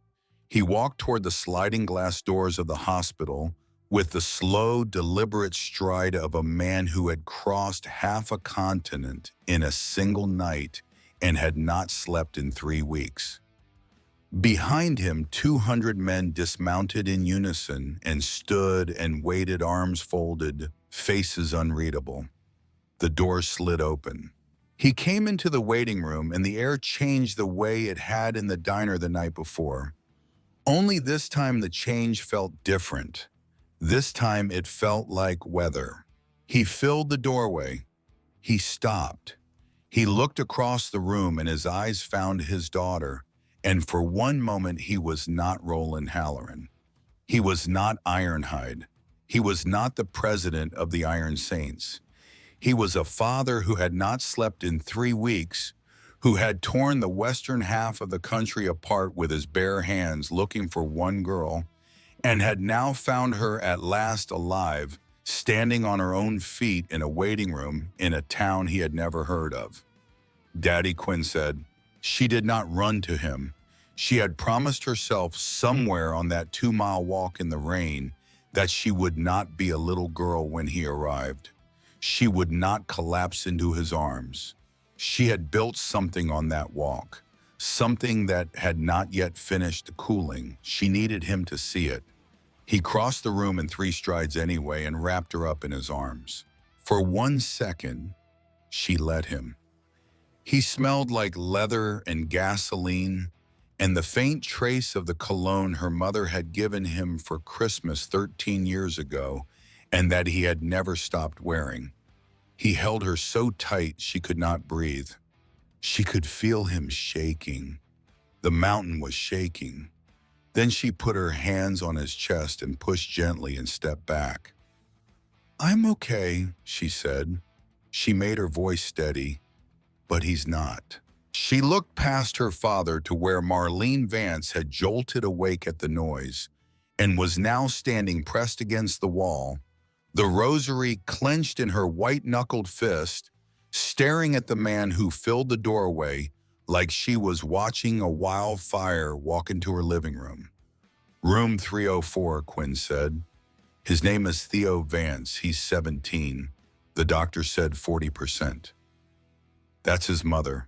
He walked toward the sliding glass doors of the hospital with the slow, deliberate stride of a man who had crossed half a continent in a single night and had not slept in 3 weeks. Behind him, 200 men dismounted in unison and stood and waited, arms folded, faces unreadable. The door slid open. He came into the waiting room and the air changed the way it had in the diner the night before. Only this time the change felt different. This time it felt like weather. He filled the doorway. He stopped. He looked across the room and his eyes found his daughter. And for one moment, he was not Roland Halloran. He was not Ironhide. He was not the president of the Iron Saints. He was a father who had not slept in 3 weeks, who had torn the western half of the country apart with his bare hands looking for one girl, and had now found her at last alive, standing on her own feet in a waiting room in a town he had never heard of. Daddy, Quinn said. She did not run to him. She had promised herself somewhere on that 2-mile walk in the rain that she would not be a little girl when he arrived. She would not collapse into his arms. She had built something on that walk, something that had not yet finished cooling. She needed him to see it. He crossed the room in 3 strides anyway and wrapped her up in his arms. For 1 second, she let him. He smelled like leather and gasoline, and the faint trace of the cologne her mother had given him for Christmas 13 years ago, and that he had never stopped wearing. He held her so tight she could not breathe. She could feel him shaking. The mountain was shaking. Then she put her hands on his chest and pushed gently and stepped back. "I'm okay," she said. She made her voice steady, but he's not. She looked past her father to where Marlene Vance had jolted awake at the noise and was now standing pressed against the wall, the rosary clenched in her white-knuckled fist, staring at the man who filled the doorway like she was watching a wildfire walk into her living room. "Room 304, Quinn said. "His name is Theo Vance. He's 17. The doctor said 40%. "That's his mother."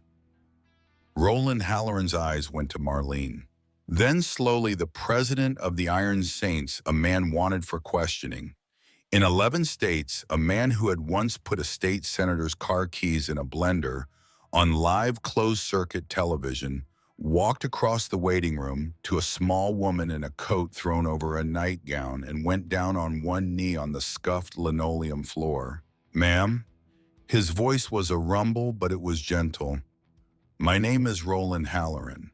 Roland Halloran's eyes went to Marlene. Then slowly the president of the Iron Saints, a man wanted for questioning. In 11 states, a man who had once put a state senator's car keys in a blender on live closed-circuit television walked across the waiting room to a small woman in a coat thrown over a nightgown and went down on one knee on the scuffed linoleum floor. "Ma'am?" His voice was a rumble, but it was gentle. "My name is Roland Halloran.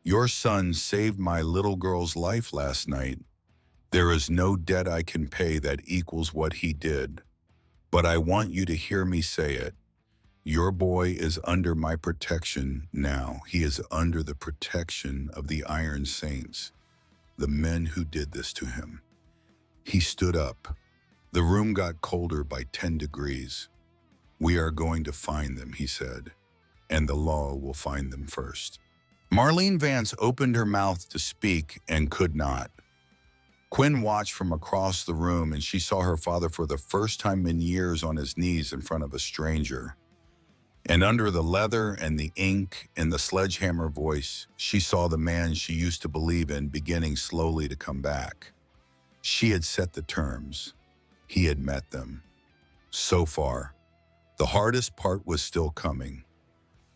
Your son saved my little girl's life last night. There is no debt I can pay that equals what he did. But I want you to hear me say it. Your boy is under my protection now. He is under the protection of the Iron Saints, the men who did this to him." He stood up. The room got colder by 10 degrees. "We are going to find them," he said, "and the law will find them first." Marlene Vance opened her mouth to speak and could not. Quinn watched from across the room, and she saw her father for the first time in years on his knees in front of a stranger. And under the leather and the ink and the sledgehammer voice, she saw the man she used to believe in beginning slowly to come back. She had set the terms. He had met them. So far, the hardest part was still coming.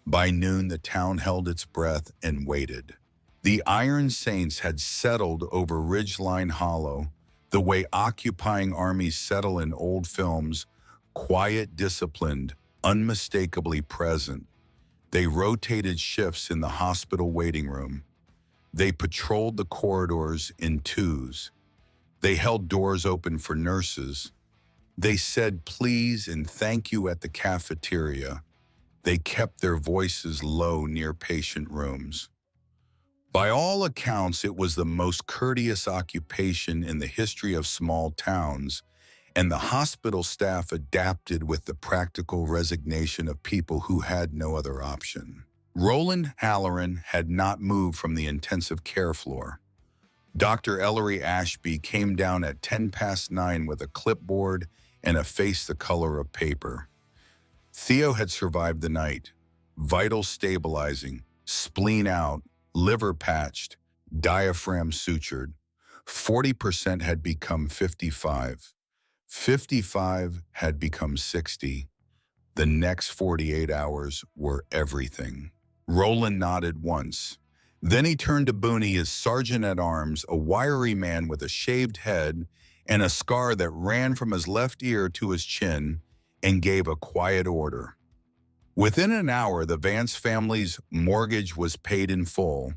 By noon, the town held its breath and waited. The Iron Saints had settled over Ridgeline Hollow, the way occupying armies settle in old films, quiet, disciplined, unmistakably present. They rotated shifts in the hospital waiting room. They patrolled the corridors in twos. They held doors open for nurses. They said please and thank you at the cafeteria. They kept their voices low near patient rooms. By all accounts, it was the most courteous occupation in the history of small towns, and the hospital staff adapted with the practical resignation of people who had no other option. Roland Halloran had not moved from the intensive care floor. Dr. Ellery Ashby came down at 9:10 with a clipboard and a face the color of paper. Theo had survived the night, vital stabilizing, spleen out, liver patched, diaphragm sutured. 40% had become 55. 55 had become 60. The next 48 hours were everything. Roland nodded once. Then he turned to Booney, his sergeant-at-arms, a wiry man with a shaved head and a scar that ran from his left ear to his chin, and gave a quiet order. Within an hour, the Vance family's mortgage was paid in full.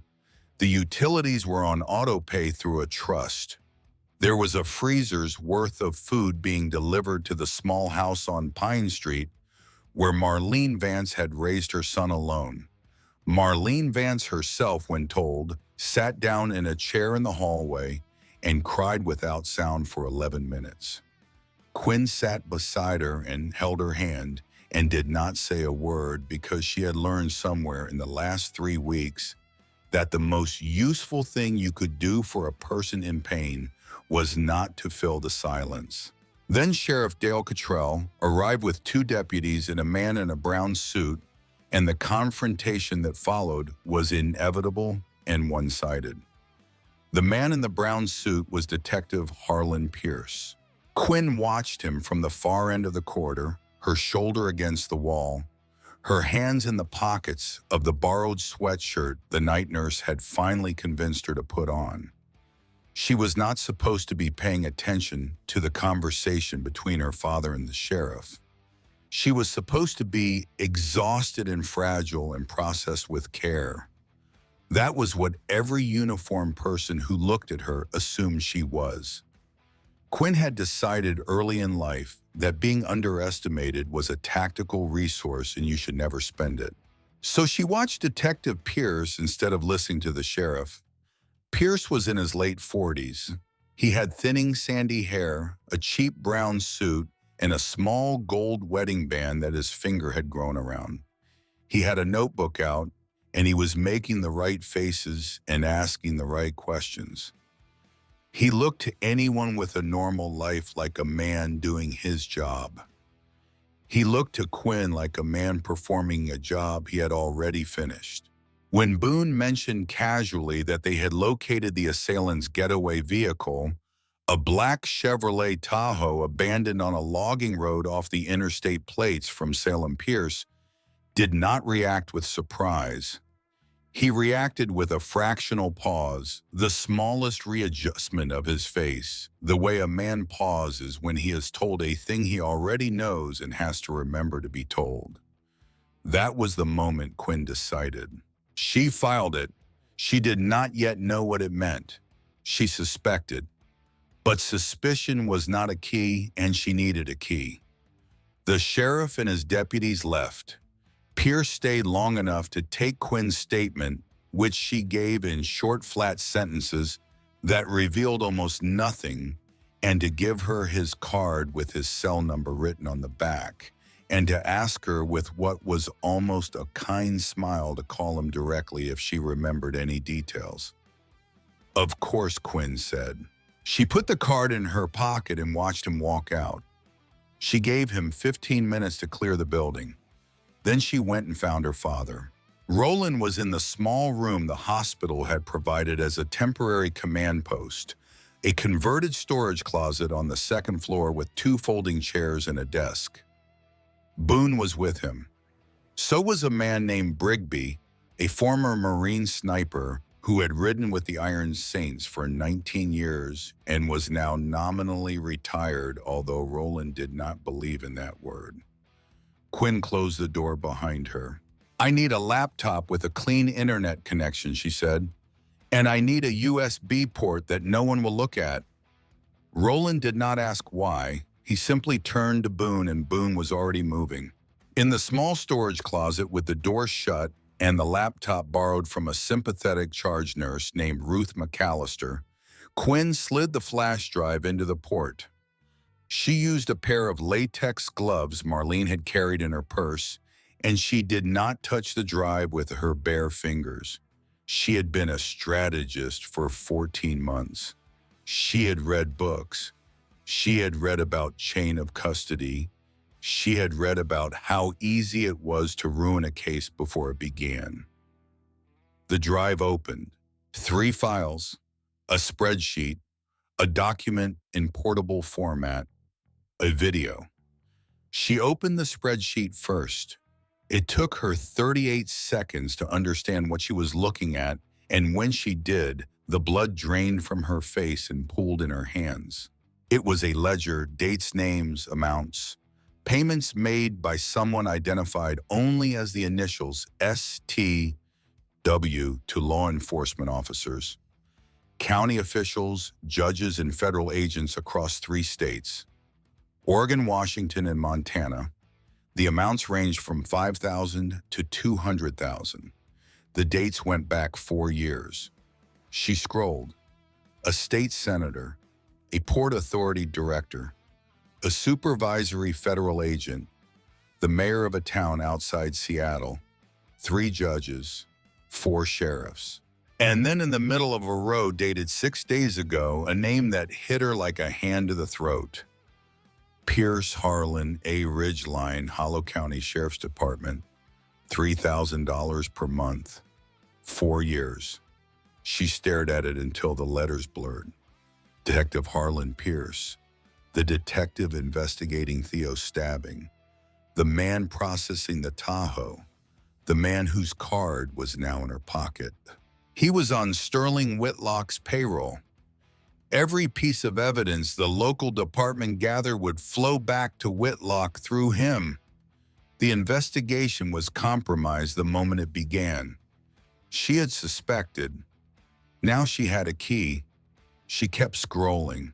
The utilities were on auto pay through a trust. There was a freezer's worth of food being delivered to the small house on Pine Street, where Marlene Vance had raised her son alone. Marlene Vance herself, when told, sat down in a chair in the hallway and cried without sound for 11 minutes. Quinn sat beside her and held her hand and did not say a word because she had learned somewhere in the last 3 weeks that the most useful thing you could do for a person in pain was not to fill the silence. Then Sheriff Dale Cottrell arrived with 2 deputies and a man in a brown suit, and the confrontation that followed was inevitable and one-sided. The man in the brown suit was Detective Harlan Pierce. Quinn watched him from the far end of the corridor, her shoulder against the wall, her hands in the pockets of the borrowed sweatshirt the night nurse had finally convinced her to put on. She was not supposed to be paying attention to the conversation between her father and the sheriff. She was supposed to be exhausted and fragile and processed with care. That was what every uniformed person who looked at her assumed she was. Quinn had decided early in life that being underestimated was a tactical resource and you should never spend it. So she watched Detective Pierce instead of listening to the sheriff. Pierce was in his late 40s. He had thinning sandy hair, a cheap brown suit, and a small gold wedding band that his finger had grown around. He had a notebook out, and he was making the right faces and asking the right questions. He looked to anyone with a normal life like a man doing his job. He looked to Quinn like a man performing a job he had already finished. When Boone mentioned casually that they had located the assailant's getaway vehicle, a black Chevrolet Tahoe abandoned on a logging road off the interstate plates from Salem Pierce, did not react with surprise. He reacted with a fractional pause, the smallest readjustment of his face, the way a man pauses when he is told a thing he already knows and has to remember to be told. That was the moment Quinn decided. She filed it. She did not yet know what it meant. She suspected. But suspicion was not a key, and she needed a key. The sheriff and his deputies left. Pierce stayed long enough to take Quinn's statement, which she gave in short, flat sentences that revealed almost nothing, and to give her his card with his cell number written on the back, and to ask her with what was almost a kind smile to call him directly if she remembered any details. "Of course," Quinn said. She put the card in her pocket and watched him walk out. She gave him 15 minutes to clear the building. Then she went and found her father. Roland was in the small room the hospital had provided as a temporary command post, a converted storage closet on the second floor with 2 folding chairs and a desk. Boone was with him. So was a man named Brigby, a former Marine sniper who had ridden with the Iron Saints for 19 years and was now nominally retired, although Roland did not believe in that word. Quinn closed the door behind her. "I need a laptop with a clean internet connection," she said, "and I need a USB port that no one will look at." Roland did not ask why. He simply turned to Boone, and Boone was already moving. In the small storage closet with the door shut and the laptop borrowed from a sympathetic charge nurse named Ruth McAllister, Quinn slid the flash drive into the port. She used a pair of latex gloves Marlene had carried in her purse, and she did not touch the drive with her bare fingers. She had been a strategist for 14 months. She had read books. She had read about chain of custody. She had read about how easy it was to ruin a case before it began. The drive opened. 3 files, a spreadsheet, a document in portable format, a video. She opened the spreadsheet first. It took her 38 seconds to understand what she was looking at, and when she did, the blood drained from her face and pooled in her hands. It was a ledger, dates, names, amounts, payments made by someone identified only as the initials STW to law enforcement officers, county officials, judges, and federal agents across 3 states, Oregon, Washington, and Montana. The amounts ranged from $5,000 to $200,000. The dates went back 4 years. She scrolled. A state senator, a port authority director, a supervisory federal agent, the mayor of a town outside Seattle, 3 judges, 4 sheriffs. And then in the middle of a row dated 6 days ago, a name that hit her like a hand to the throat. Pierce Harlan, A. Ridgeline, Hollow County Sheriff's Department, $3,000 per month, 4 years. She stared at it until the letters blurred. Detective Harlan Pierce, the detective investigating Theo's stabbing, the man processing the Tahoe, the man whose card was now in her pocket. He was on Sterling Whitlock's payroll. Every piece of evidence the local department gathered would flow back to Whitlock through him. The investigation was compromised the moment it began. She had suspected. Now she had a key. She kept scrolling.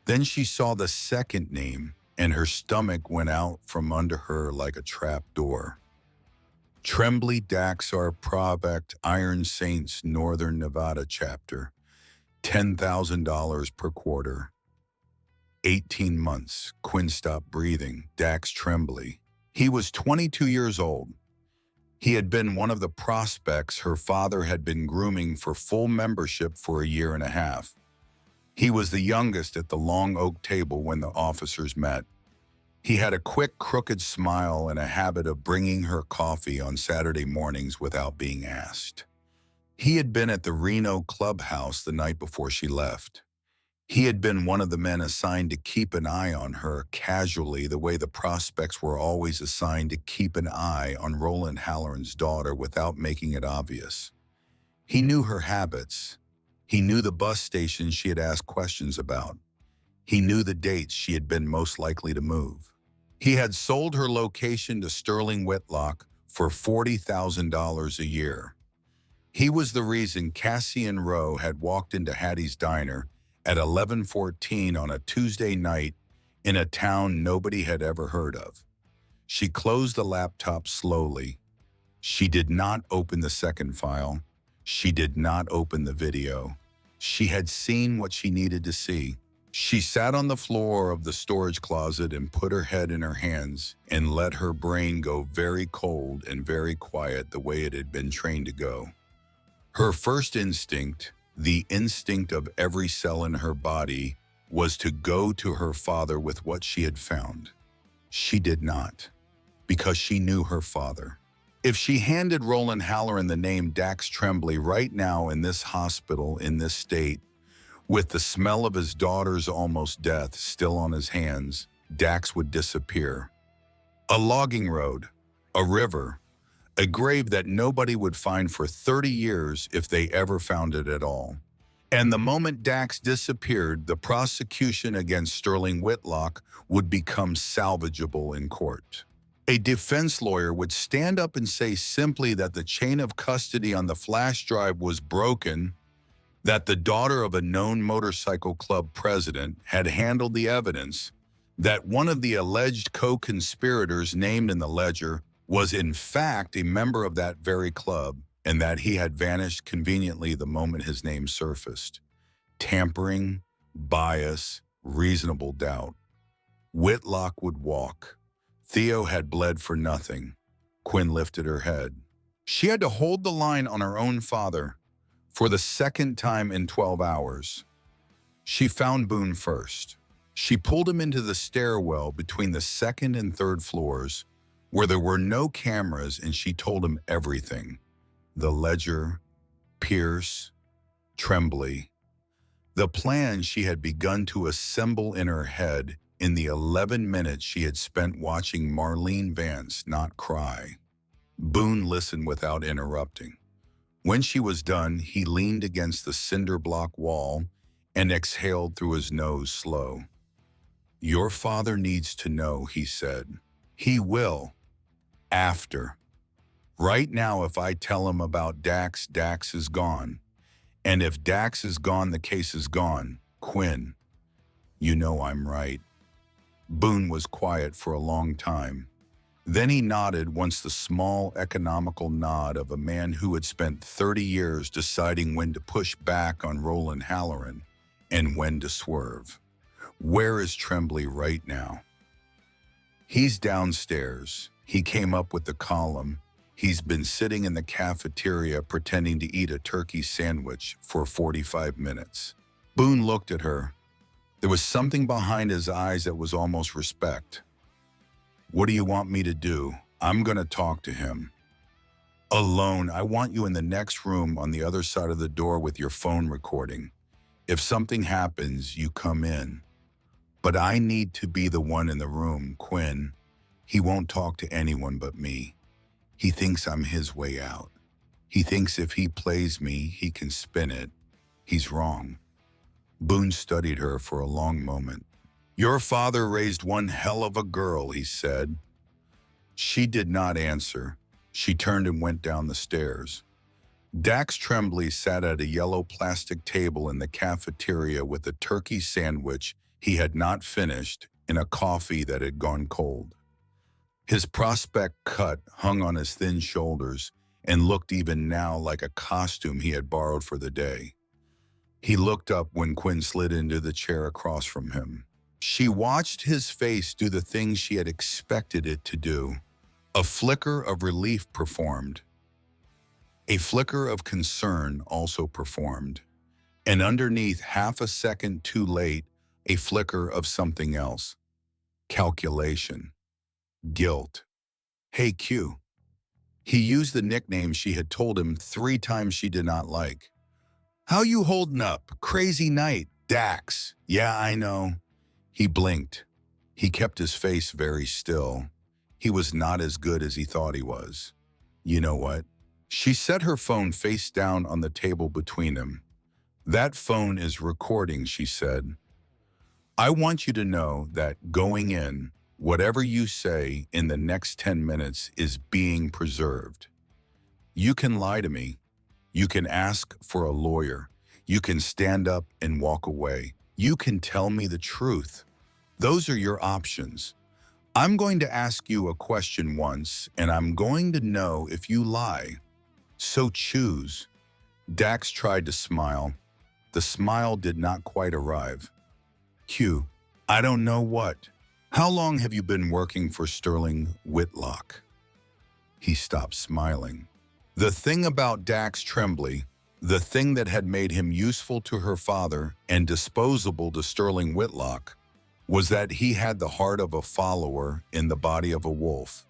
Then she saw the second name, and her stomach went out from under her like a trap door. Tremblay Daxar Prospect, Iron Saints, Northern Nevada chapter. $10,000 per quarter. 18 months. Quinn stopped breathing. Dax Tremblay. He was 22 years old. He had been one of the prospects her father had been grooming for full membership for a year and a half. He was the youngest at the long oak table when the officers met. He had a quick, crooked smile and a habit of bringing her coffee on Saturday mornings without being asked. He had been at the Reno clubhouse the night before she left. He had been one of the men assigned to keep an eye on her casually, the way the prospects were always assigned to keep an eye on Roland Halloran's daughter without making it obvious. He knew her habits. He knew the bus stations she had asked questions about. He knew the dates she had been most likely to move. He had sold her location to Sterling Whitlock for $40,000 a year. He was the reason Cassian Rowe had walked into Hattie's Diner at 11:14 on a Tuesday night in a town nobody had ever heard of. She closed the laptop slowly. She did not open the second file. She did not open the video. She had seen what she needed to see. She sat on the floor of the storage closet and put her head in her hands and let her brain go very cold and very quiet the way it had been trained to go. Her first instinct, the instinct of every cell in her body, was to go to her father with what she had found. She did not, because she knew her father. If she handed Roland Halloran the name Dax Tremblay right now in this hospital, in this state, with the smell of his daughter's almost death still on his hands, Dax would disappear. A logging road, a river, a grave that nobody would find for 30 years if they ever found it at all. And the moment Dax disappeared, the prosecution against Sterling Whitlock would become salvageable in court. A defense lawyer would stand up and say simply that the chain of custody on the flash drive was broken, that the daughter of a known motorcycle club president had handled the evidence, that one of the alleged co-conspirators named in the ledger was in fact a member of that very club, and that he had vanished conveniently the moment his name surfaced. Tampering, bias, reasonable doubt. Whitlock would walk. Theo had bled for nothing. Quinn lifted her head. She had to hold the line on her own father for the second time in 12 hours. She found Boone first. She pulled him into the stairwell between the second and third floors, where there were no cameras, and she told him everything. The ledger, Pierce, Tremblay. The plan she had begun to assemble in her head in the 11 minutes she had spent watching Marlene Vance not cry. Boone listened without interrupting. When she was done, he leaned against the cinder block wall and exhaled through his nose slow. Your father needs to know, he said. He will. After. Right now, if I tell him about Dax, Dax is gone. And if Dax is gone, the case is gone. Quinn, you know I'm right. Boone was quiet for a long time. Then he nodded once, the small, economical nod of a man who had spent 30 years deciding when to push back on Roland Halloran and when to swerve. Where is Tremblay right now? He's downstairs. He came up with the column. He's been sitting in the cafeteria pretending to eat a turkey sandwich for 45 minutes. Boone looked at her. There was something behind his eyes that was almost respect. What do you want me to do? I'm going to talk to him. Alone. I want you in the next room on the other side of the door with your phone recording. If something happens, you come in. But I need to be the one in the room, Quinn. He won't talk to anyone but me. He thinks I'm his way out. He thinks if he plays me, he can spin it. He's wrong. Boone studied her for a long moment. Your father raised one hell of a girl, he said. She did not answer. She turned and went down the stairs. Dax Tremblay sat at a yellow plastic table in the cafeteria with a turkey sandwich he had not finished and a coffee that had gone cold. His prospect cut hung on his thin shoulders and looked even now like a costume he had borrowed for the day. He looked up when Quinn slid into the chair across from him. She watched his face do the things she had expected it to do. A flicker of relief performed. A flicker of concern also performed. And underneath, half a second too late, a flicker of something else. Calculation. Guilt. Hey, Q. He used the nickname she had told him 3 times she did not like. How you holding up? Crazy night. Dax. Yeah, I know. He blinked. He kept his face very still. He was not as good as he thought he was. You know what? She set her phone face down on the table between them. That phone is recording, she said. I want you to know that going in, whatever you say in the next 10 minutes is being preserved. You can lie to me. You can ask for a lawyer. You can stand up and walk away. You can tell me the truth. Those are your options. I'm going to ask you a question once, and I'm going to know if you lie. So choose. Dax tried to smile. The smile did not quite arrive. Q, I don't know what. How long have you been working for Sterling Whitlock? He stopped smiling. The thing about Dax Tremblay, the thing that had made him useful to her father and disposable to Sterling Whitlock, was that he had the heart of a follower in the body of a wolf.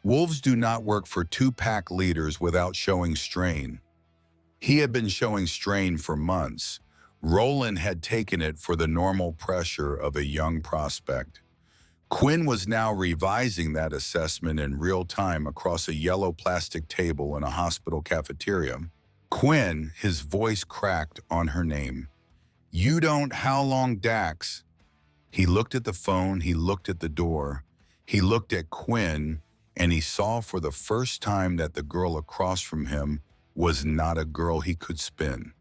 Wolves do not work for 2-pack leaders without showing strain. He had been showing strain for months. Roland had taken it for the normal pressure of a young prospect. Quinn was now revising that assessment in real time across a yellow plastic table in a hospital cafeteria. Quinn, his voice cracked on her name. You don't, how long, Dax? He looked at the phone, he looked at the door, he looked at Quinn, and he saw for the first time that the girl across from him was not a girl he could spin.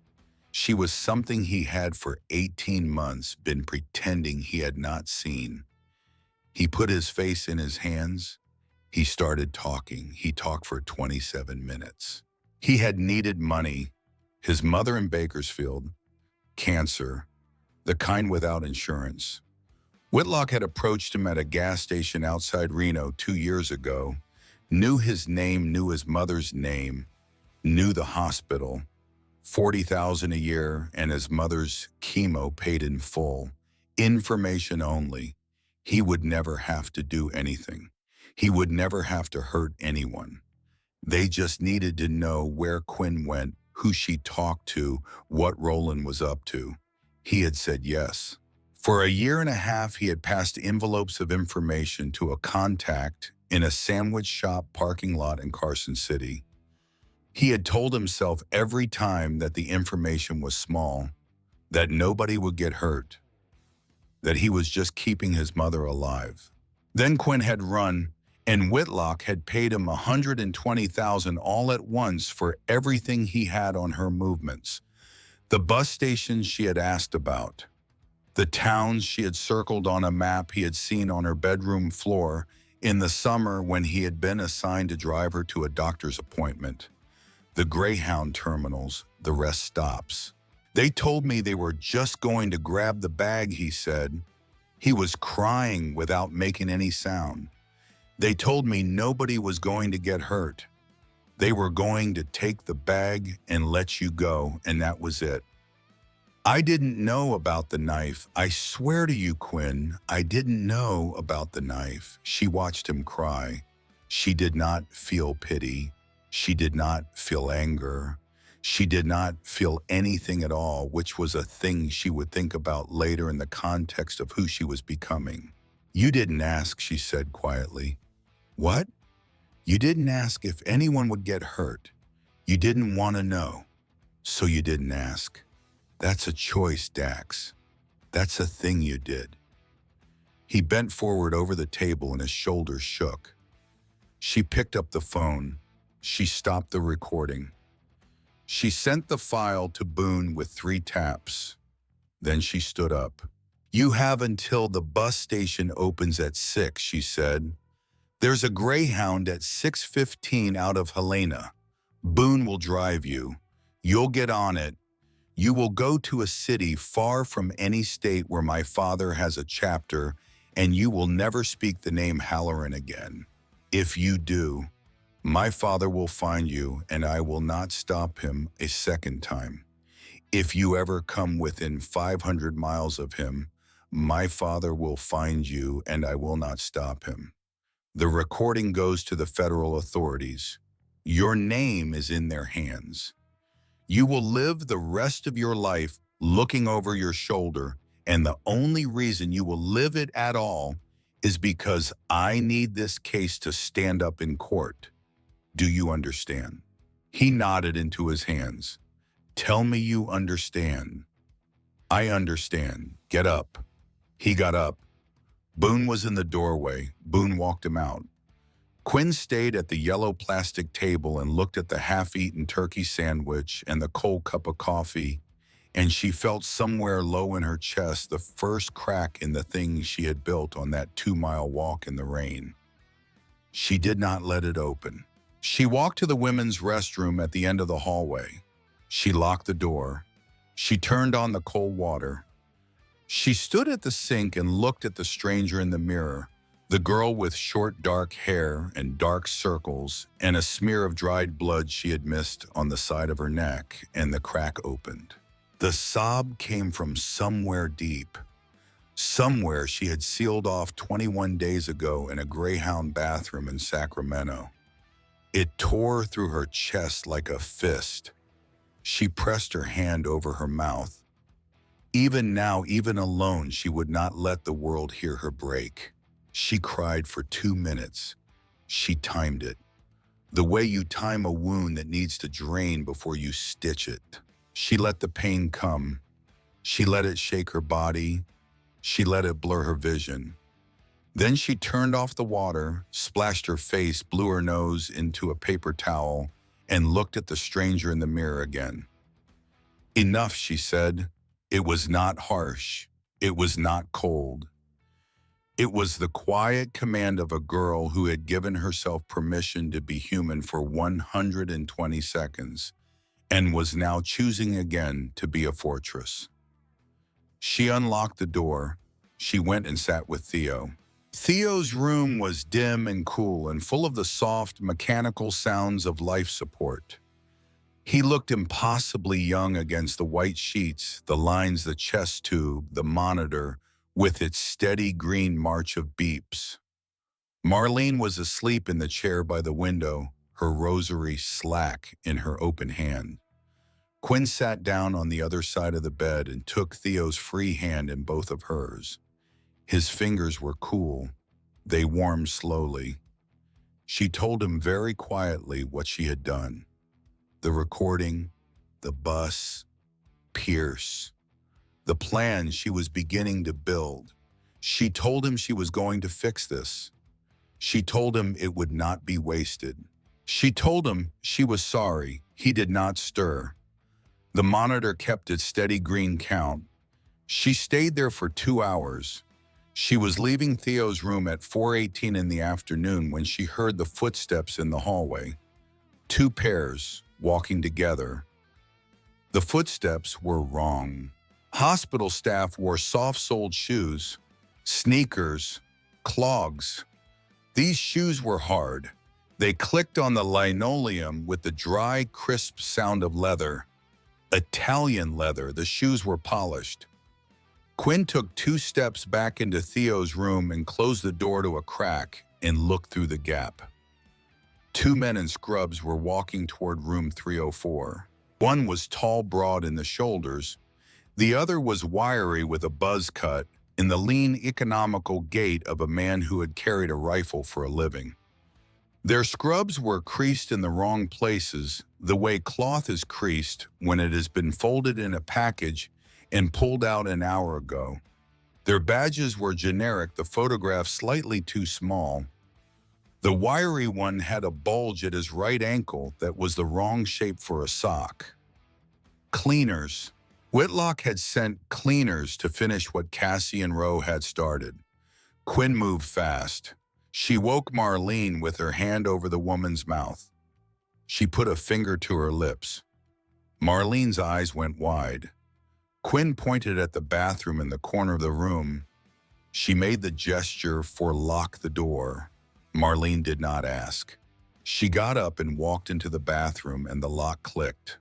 She was something he had for 18 months been pretending he had not seen. He put his face in his hands. He started talking. He talked for 27 minutes. He had needed money. His mother in Bakersfield, cancer, the kind without insurance. Whitlock had approached him at a gas station outside Reno 2 years ago, knew his name, knew his mother's name, knew the hospital, $40,000 a year, and his mother's chemo paid in full. Information only. He would never have to do anything. He would never have to hurt anyone. They just needed to know where Quinn went, who she talked to, what Roland was up to. He had said yes. For 1.5 years, he had passed envelopes of information to a contact in a sandwich shop parking lot in Carson City. He had told himself every time that the information was small, that nobody would get hurt. that he was just keeping his mother alive. Then Quinn had run, and Whitlock had paid him $120,000 all at once for everything he had on her movements. The bus stations she had asked about, the towns she had circled on a map he had seen on her bedroom floor in the summer when he had been assigned to drive her to a doctor's appointment, the Greyhound terminals, the rest stops. They told me they were just going to grab the bag, he said. He was crying without making any sound. They told me nobody was going to get hurt. They were going to take the bag and let you go, and that was it. I didn't know about the knife. I swear to you, Quinn, I didn't know about the knife. She watched him cry. She did not feel pity. She did not feel anger. She did not feel anything at all, which was a thing she would think about later in the context of who she was becoming. You didn't ask, she said quietly. What? You didn't ask if anyone would get hurt. You didn't want to know, so you didn't ask. That's a choice, Dax. That's a thing you did. He bent forward over the table and his shoulders shook. She picked up the phone. She stopped the recording. She sent the file to Boone with 3 taps. Then she stood up. You have until the bus station opens at 6, she said. There's a Greyhound at 6:15 out of Helena. Boone will drive you. You'll get on it. You will go to a city far from any state where my father has a chapter, and you will never speak the name Halloran again. If you do, my father will find you, and I will not stop him a second time. If you ever come within 500 miles of him, my father will find you, and I will not stop him. The recording goes to the federal authorities. Your name is in their hands. You will live the rest of your life looking over your shoulder, and the only reason you will live it at all is because I need this case to stand up in court. Do you understand? He nodded into his hands. Tell me you understand. I understand. Get up. He got up. Boone was in the doorway. Boone walked him out. Quinn stayed at the yellow plastic table and looked at the half-eaten turkey sandwich and the cold cup of coffee, and she felt somewhere low in her chest the first crack in the thing she had built on that 2-mile walk in the rain. She did not let it open. She walked to the women's restroom at the end of the hallway. She locked the door. She turned on the cold water. She stood at the sink and looked at the stranger in the mirror, the girl with short dark hair and dark circles and a smear of dried blood she had missed on the side of her neck, and the crack opened. The sob came from somewhere deep, somewhere she had sealed off 21 days ago in a Greyhound bathroom in Sacramento. It tore through her chest like a fist. She pressed her hand over her mouth. Even now, even alone, she would not let the world hear her break. She cried for 2 minutes. She timed it. The way you time a wound that needs to drain before you stitch it. She let the pain come. She let it shake her body. She let it blur her vision. Then she turned off the water, splashed her face, blew her nose into a paper towel, and looked at the stranger in the mirror again. Enough, she said. It was not harsh. It was not cold. It was the quiet command of a girl who had given herself permission to be human for 120 seconds and was now choosing again to be a fortress. She unlocked the door. She went and sat with Theo. Theo's room was dim and cool and full of the soft, mechanical sounds of life support. He looked impossibly young against the white sheets, the lines, the chest tube, the monitor, with its steady green march of beeps. Marlene was asleep in the chair by the window, her rosary slack in her open hand. Quinn sat down on the other side of the bed and took Theo's free hand in both of hers. His fingers were cool. They warmed slowly. She told him very quietly what she had done. The recording, the bus, Pierce, the plan she was beginning to build. She told him she was going to fix this. She told him it would not be wasted. She told him she was sorry. He did not stir. The monitor kept its steady green count. She stayed there for 2 hours. She was leaving Theo's room at 4:18 in the afternoon when she heard the footsteps in the hallway. 2 pairs walking together. The footsteps were wrong. Hospital staff wore soft-soled shoes, sneakers, clogs. These shoes were hard. They clicked on the linoleum with the dry, crisp sound of leather. Italian leather, the shoes were polished. Quinn took 2 steps back into Theo's room and closed the door to a crack and looked through the gap. 2 men in scrubs were walking toward room 304. One was tall, broad in the shoulders. The other was wiry with a buzz cut in the lean, economical gait of a man who had carried a rifle for a living. Their scrubs were creased in the wrong places, the way cloth is creased when it has been folded in a package and pulled out an hour ago. Their badges were generic, the photograph slightly too small. The wiry one had a bulge at his right ankle that was the wrong shape for a sock. Cleaners. Whitlock had sent cleaners to finish what Cassie and Roe had started. Quinn moved fast. She woke Marlene with her hand over the woman's mouth. She put a finger to her lips. Marlene's eyes went wide. Quinn pointed at the bathroom in the corner of the room. She made the gesture for lock the door. Marlene did not ask. She got up and walked into the bathroom and the lock clicked.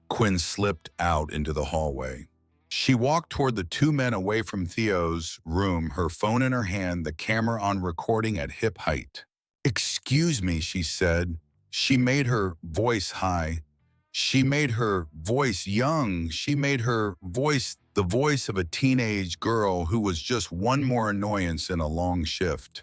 Quinn slipped out into the hallway. She walked toward the 2 men away from Theo's room, her phone in her hand, the camera on recording at hip height. "Excuse me," she said. She made her voice high. She made her voice young. She made her voice the voice of a teenage girl who was just one more annoyance in a long shift.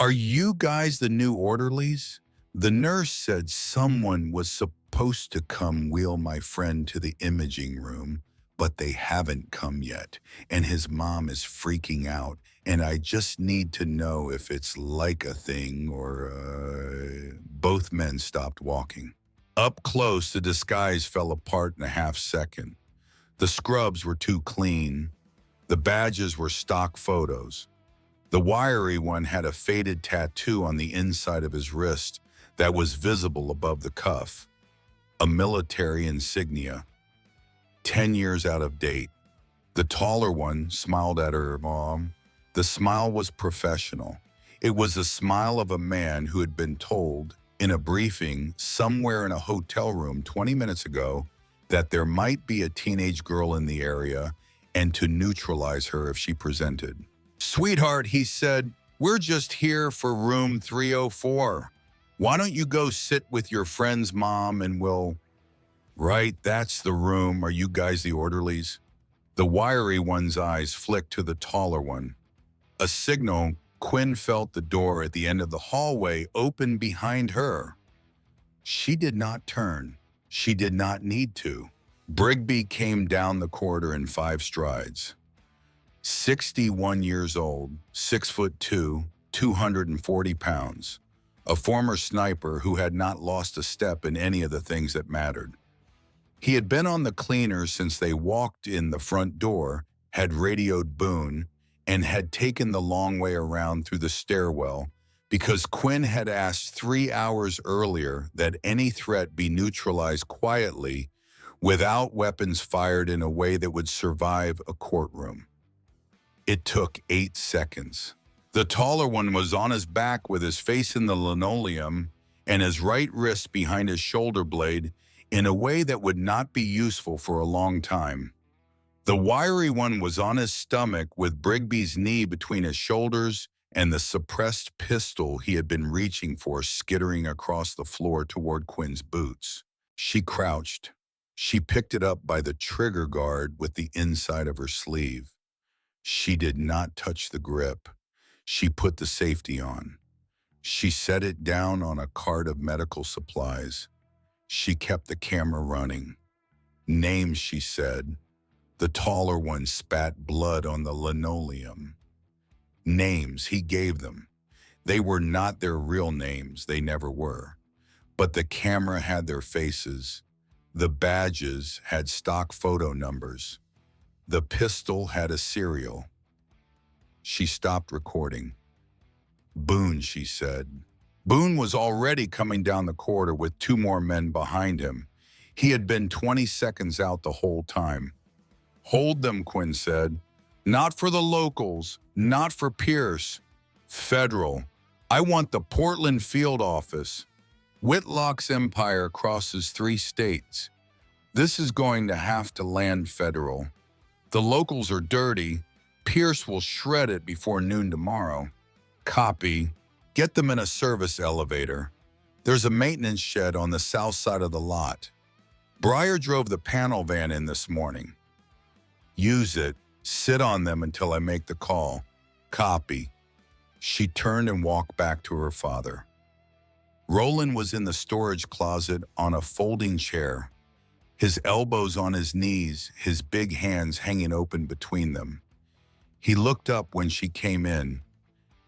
"Are you guys the new orderlies?" The nurse said someone was supposed to come wheel my friend to the imaging room, but they haven't come yet, and his mom is freaking out, and I just need to know if it's like a thing or, Both men stopped walking. Up close, the disguise fell apart in a half-second. The scrubs were too clean. The badges were stock photos. The wiry one had a faded tattoo on the inside of his wrist that was visible above the cuff. A military insignia. 10 years out of date. The taller one smiled at her mom. The smile was professional. It was the smile of a man who had been told in a briefing somewhere in a hotel room 20 minutes ago that there might be a teenage girl in the area and to neutralize her if she presented. "Sweetheart," he said, "we're just here for room 304. Why don't you go sit with your friend's mom and we'll—" "Right, that's the room. Are you guys the orderlies?" The wiry one's eyes flicked to the taller one. A signal. Quinn felt the door at the end of the hallway open behind her. She did not turn. She did not need to. Brigby came down the corridor in 5 strides. 61 years old, 6'2", 240 pounds. A former sniper who had not lost a step in any of the things that mattered. He had been on the cleaners since they walked in the front door, had radioed Boone, and had taken the long way around through the stairwell because Quinn had asked 3 hours earlier that any threat be neutralized quietly without weapons fired in a way that would survive a courtroom. It took 8 seconds. The taller one was on his back with his face in the linoleum and his right wrist behind his shoulder blade in a way that would not be useful for a long time. The wiry one was on his stomach with Brigby's knee between his shoulders and the suppressed pistol he had been reaching for skittering across the floor toward Quinn's boots. She crouched. She picked it up by the trigger guard with the inside of her sleeve. She did not touch the grip. She put the safety on. She set it down on a cart of medical supplies. She kept the camera running. "Names," she said. The taller one spat blood on the linoleum. Names he gave them. They were not their real names, they never were. But the camera had their faces. The badges had stock photo numbers. The pistol had a serial. She stopped recording. Boone, she said. Boone was already coming down the corridor with two more men behind him. He had been 20 seconds out the whole time. Hold them, Quinn said. Not for the locals, not for Pierce. Federal. I want the Portland field office. Whitlock's empire crosses 3 states. This is going to have to land federal. The locals are dirty. Pierce will shred it before noon tomorrow. Copy. Get them in a service elevator. There's a maintenance shed on the south side of the lot. Breyer drove the panel van in this morning. Use it. Sit on them until I make the call. Copy. She turned and walked back to her father. Roland was in the storage closet on a folding chair, his elbows on his knees, his big hands hanging open between them. He looked up when she came in.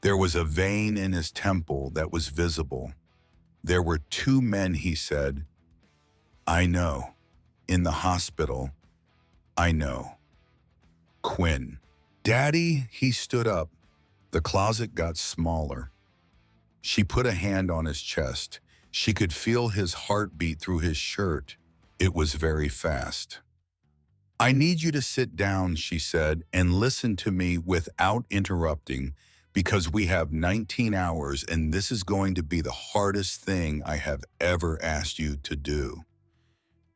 There was a vein in his temple that was visible. There were 2 men, he said. I know. In the hospital. I know. Quinn. Daddy, he stood up. The closet got smaller. She put a hand on his chest. She could feel his heartbeat through his shirt. It was very fast. I need you to sit down, she said, and listen to me without interrupting, because we have 19 hours and this is going to be the hardest thing I have ever asked you to do.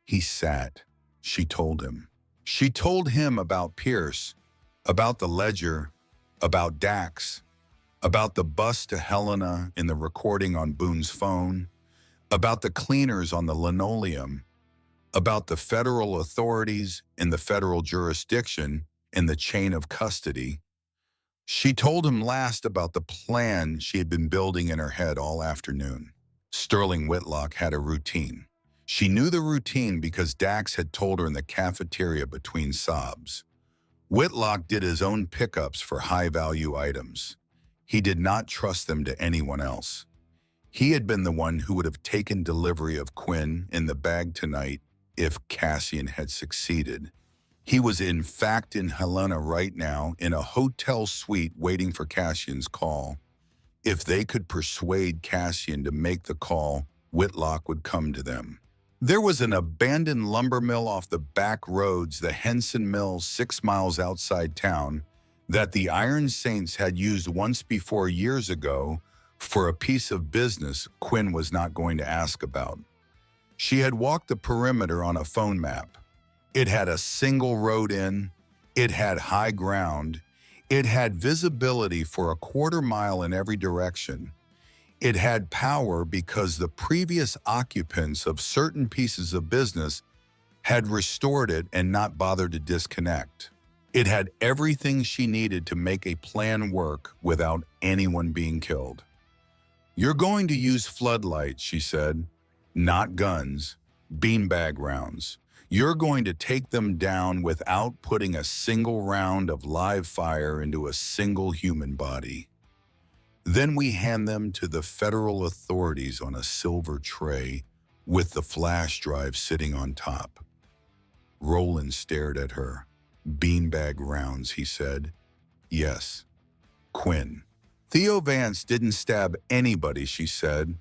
He sat. She told him. She told him about Pierce, about the ledger, about Dax, about the bus to Helena in the recording on Boone's phone, about the cleaners on the linoleum, about the federal authorities in the federal jurisdiction in the chain of custody. She told him last about the plan she had been building in her head all afternoon. Sterling Whitlock had a routine. She knew the routine because Dax had told her in the cafeteria between sobs. Whitlock did his own pickups for high-value items. He did not trust them to anyone else. He had been the one who would have taken delivery of Quinn in the bag tonight if Cassian had succeeded. He was in fact in Helena right now in a hotel suite waiting for Cassian's call. If they could persuade Cassian to make the call, Whitlock would come to them. There was an abandoned lumber mill off the back roads, the Henson Mill 6 miles outside town, that the Iron Saints had used once before years ago for a piece of business Quinn was not going to ask about. She had walked the perimeter on a phone map. It had a single road in, it had high ground, it had visibility for a quarter mile in every direction. It had power because the previous occupants of certain pieces of business had restored it and not bothered to disconnect. It had everything she needed to make a plan work without anyone being killed. You're going to use floodlights, she said, not guns, beanbag rounds. You're going to take them down without putting a single round of live fire into a single human body. Then we hand them to the federal authorities on a silver tray with the flash drive sitting on top. Roland stared at her. Beanbag rounds, he said. Yes. Quinn. Theo Vance didn't stab anybody, she said.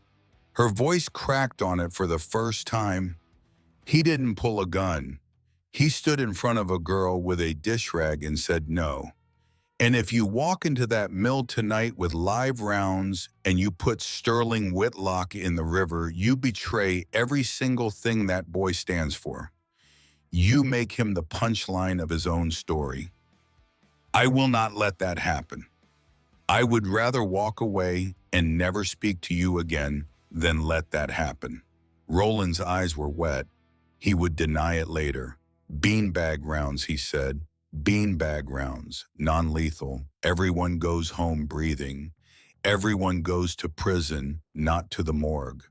Her voice cracked on it for the first time. He didn't pull a gun. He stood in front of a girl with a dish rag and said no. And if you walk into that mill tonight with live rounds and you put Sterling Whitlock in the river, you betray every single thing that boy stands for. You make him the punchline of his own story. I will not let that happen. I would rather walk away and never speak to you again than let that happen. Roland's eyes were wet. He would deny it later. Beanbag rounds, he said. Beanbag rounds, non-lethal. Everyone goes home breathing. Everyone goes to prison, not to the morgue.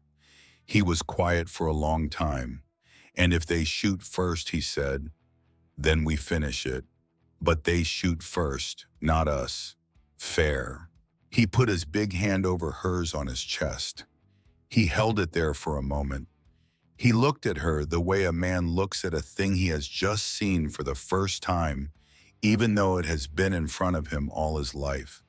He was quiet for a long time. And if they shoot first, he said, then we finish it. But they shoot first, not us. Fair. He put his big hand over hers on his chest. He held it there for a moment. He looked at her the way a man looks at a thing he has just seen for the first time, even though it has been in front of him all his life.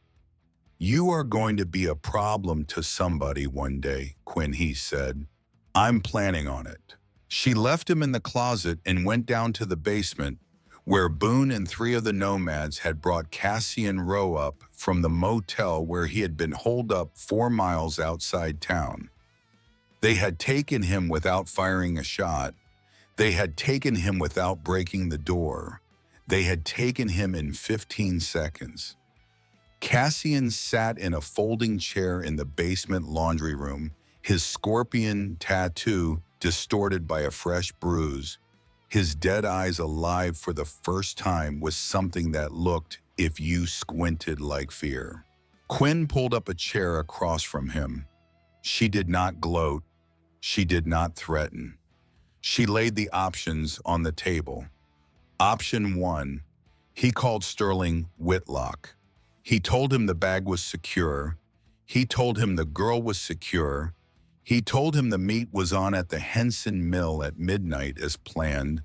"You are going to be a problem to somebody one day," Quinn, he said. "I'm planning on it." She left him in the closet and went down to the basement, where Boone and three of the nomads had brought Cassian Rowe up from the motel where he had been holed up 4 miles outside town. They had taken him without firing a shot. They had taken him without breaking the door. They had taken him in 15 seconds. Cassian sat in a folding chair in the basement laundry room, his scorpion tattoo distorted by a fresh bruise, his dead eyes alive for the first time with something that looked, if you squinted, like fear. Quinn pulled up a chair across from him. She did not gloat. She did not threaten. She laid the options on the table. Option 1, he called Sterling Whitlock. He told him the bag was secure. He told him the girl was secure. He told him the meat was on at the Henson Mill at midnight as planned,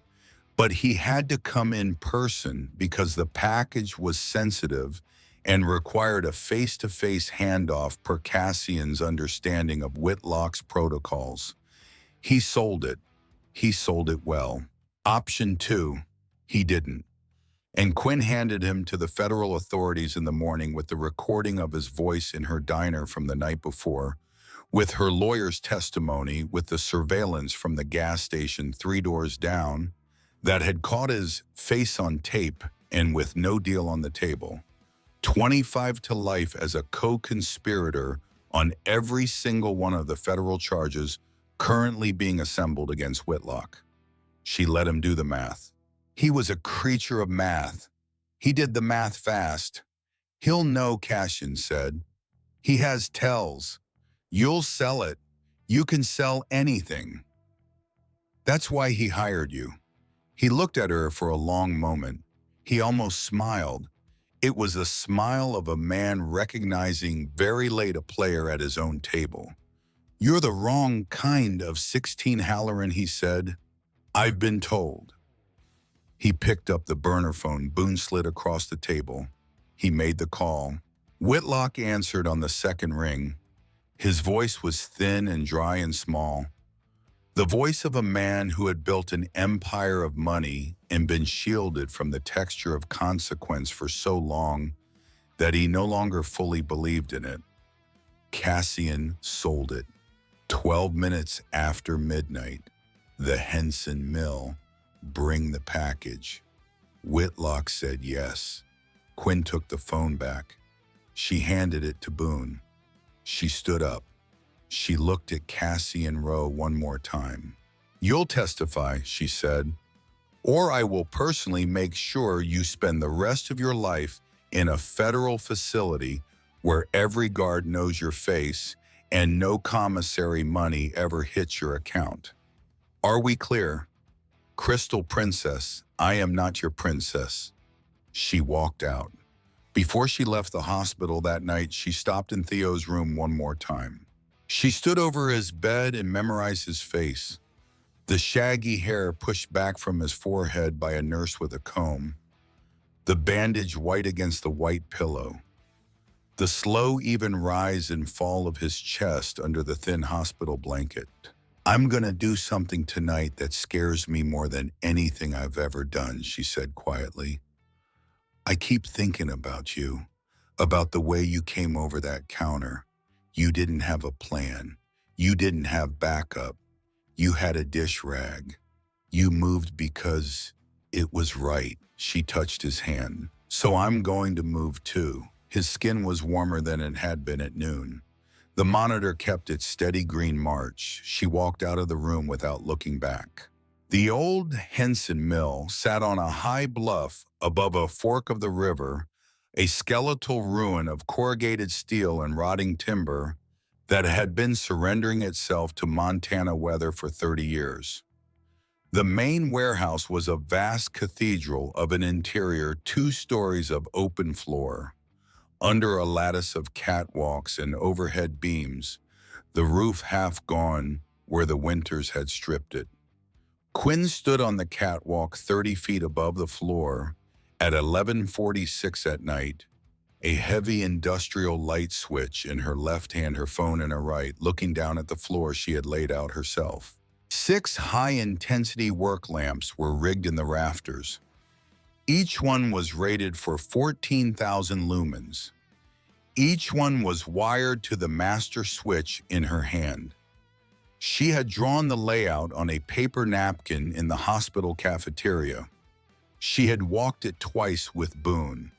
but he had to come in person because the package was sensitive and required a face-to-face handoff per Cassian's understanding of Whitlock's protocols. He sold it. He sold it well. Option 2, he didn't. And Quinn handed him to the federal authorities in the morning with the recording of his voice in her diner from the night before, with her lawyer's testimony, with the surveillance from the gas station 3 doors down that had caught his face on tape, and with no deal on the table. 25 to life as a co-conspirator on every single one of the federal charges currently being assembled against Whitlock. She let him do the math. He was a creature of math. He did the math fast. "He'll know," Cassian said. "He has tells. You'll sell it. You can sell anything. That's why he hired you." He looked at her for a long moment. He almost smiled. It was the smile of a man recognizing very late a player at his own table. "You're the wrong kind of 16 Halloran," he said. "I've been told." He picked up the burner phone Boone slid across the table. He made the call. Whitlock answered on the second ring. His voice was thin and dry and small. The voice of a man who had built an empire of money and been shielded from the texture of consequence for so long that he no longer fully believed in it. Cassian sold it. 12 minutes after midnight. The Henson Mill. Bring the package. Whitlock said yes. Quinn took the phone back. She handed it to Boone. She stood up. She looked at Cassian Rowe one more time. "You'll testify," she said, "or I will personally make sure you spend the rest of your life in a federal facility where every guard knows your face and no commissary money ever hits your account. Are we clear? Crystal Princess, I am not your princess." She walked out. Before she left the hospital that night, she stopped in Theo's room one more time. She stood over his bed and memorized his face. The shaggy hair pushed back from his forehead by a nurse with a comb. The bandage white against the white pillow. The slow, even rise and fall of his chest under the thin hospital blanket. "I'm gonna do something tonight that scares me more than anything I've ever done," she said quietly. "I keep thinking about you, about the way you came over that counter. You didn't have a plan. You didn't have backup. You had a dish rag. You moved because it was right." She touched his hand. "So I'm going to move too." His skin was warmer than it had been at noon. The monitor kept its steady green march. She walked out of the room without looking back. The old Henson Mill sat on a high bluff above a fork of the river, a skeletal ruin of corrugated steel and rotting timber that had been surrendering itself to Montana weather for 30 years. The main warehouse was a vast cathedral of an interior 2 stories of open floor. Under a lattice of catwalks and overhead beams, the roof half gone where the winters had stripped it. Quinn stood on the catwalk 30 feet above the floor at 11:46 at night, a heavy industrial light switch in her left hand, her phone in her right, looking down at the floor she had laid out herself. 6 high-intensity work lamps were rigged in the rafters. Each one was rated for 14,000 lumens. Each one was wired to the master switch in her hand. She had drawn the layout on a paper napkin in the hospital cafeteria. She had walked it twice with Boone.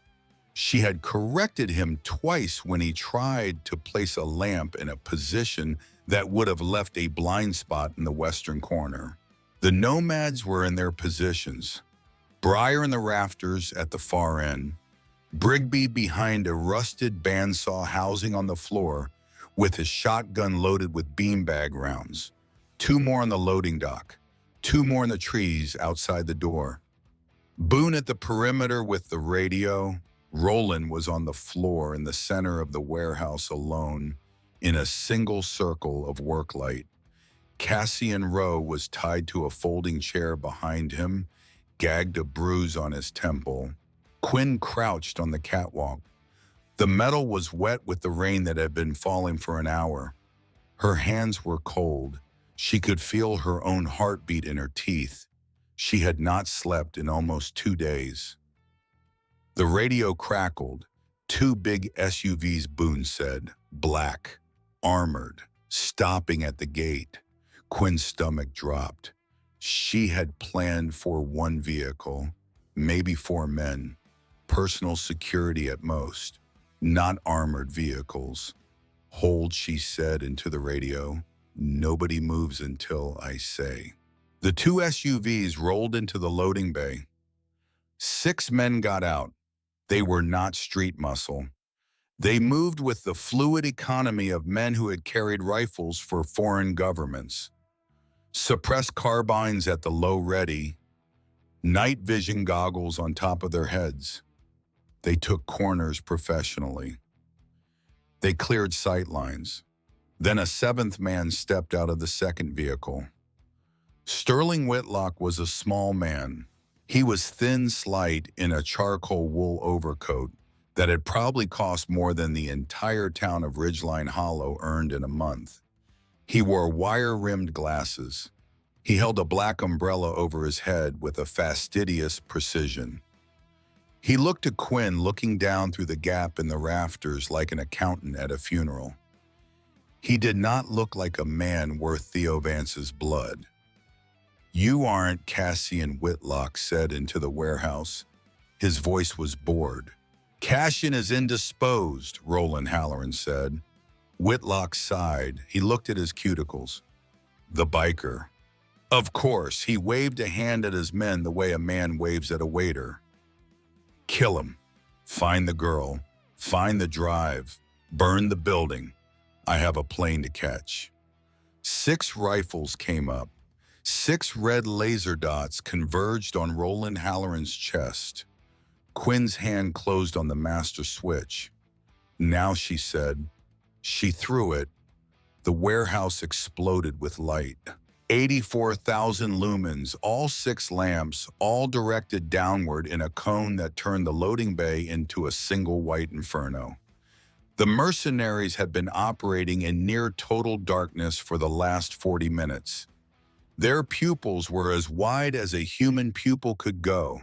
She had corrected him twice when he tried to place a lamp in a position that would have left a blind spot in the western corner. The nomads were in their positions. Breyer in the rafters at the far end, Brigby behind a rusted bandsaw housing on the floor with his shotgun loaded with beanbag rounds. 2 more on the loading dock, 2 more in the trees outside the door. Boone at the perimeter with the radio. Roland was on the floor in the center of the warehouse alone in a single circle of work light. Cassian Rowe was tied to a folding chair behind him, gagged a bruise on his temple. Quinn crouched on the catwalk. The metal was wet with the rain that had been falling for an hour. Her hands were cold. She could feel her own heartbeat in her teeth. She had not slept in almost 2 days. The radio crackled. 2 big SUVs, Boone said, black, armored, stopping at the gate. Quinn's stomach dropped. She had planned for 1 vehicle, maybe 4 men, personal security at most, not armored vehicles. Hold, she said into the radio. Nobody moves until I say. The 2 SUVs rolled into the loading bay. 6 men got out. They were not street muscle. They moved with the fluid economy of men who had carried rifles for foreign governments. Suppressed carbines at the low ready, night vision goggles on top of their heads. They took corners professionally. They cleared sight lines. Then a 7th man stepped out of the 2nd vehicle. Sterling Whitlock was a small man. He was thin, slight, in a charcoal wool overcoat that had probably cost more than the entire town of Ridgeline Hollow earned in a month. He wore wire-rimmed glasses. He held a black umbrella over his head with a fastidious precision. He looked to Quinn, looking down through the gap in the rafters like an accountant at a funeral. He did not look like a man worth Theo Vance's blood. You aren't, Cassian Whitlock said into the warehouse. His voice was bored. Cassian is indisposed, Roland Halloran said. Whitlock sighed. He looked at his cuticles. The biker. Of course, he waved a hand at his men the way a man waves at a waiter. Kill him. Find the girl. Find the drive. Burn the building. I have a plane to catch. 6 rifles came up. 6 red laser dots converged on Roland Halloran's chest. Quinn's hand closed on the master switch. Now, she said. She threw it. The warehouse exploded with light. 84,000 lumens, all 6 lamps, all directed downward in a cone that turned the loading bay into a single white inferno. The mercenaries had been operating in near total darkness for the last 40 minutes. Their pupils were as wide as a human pupil could go.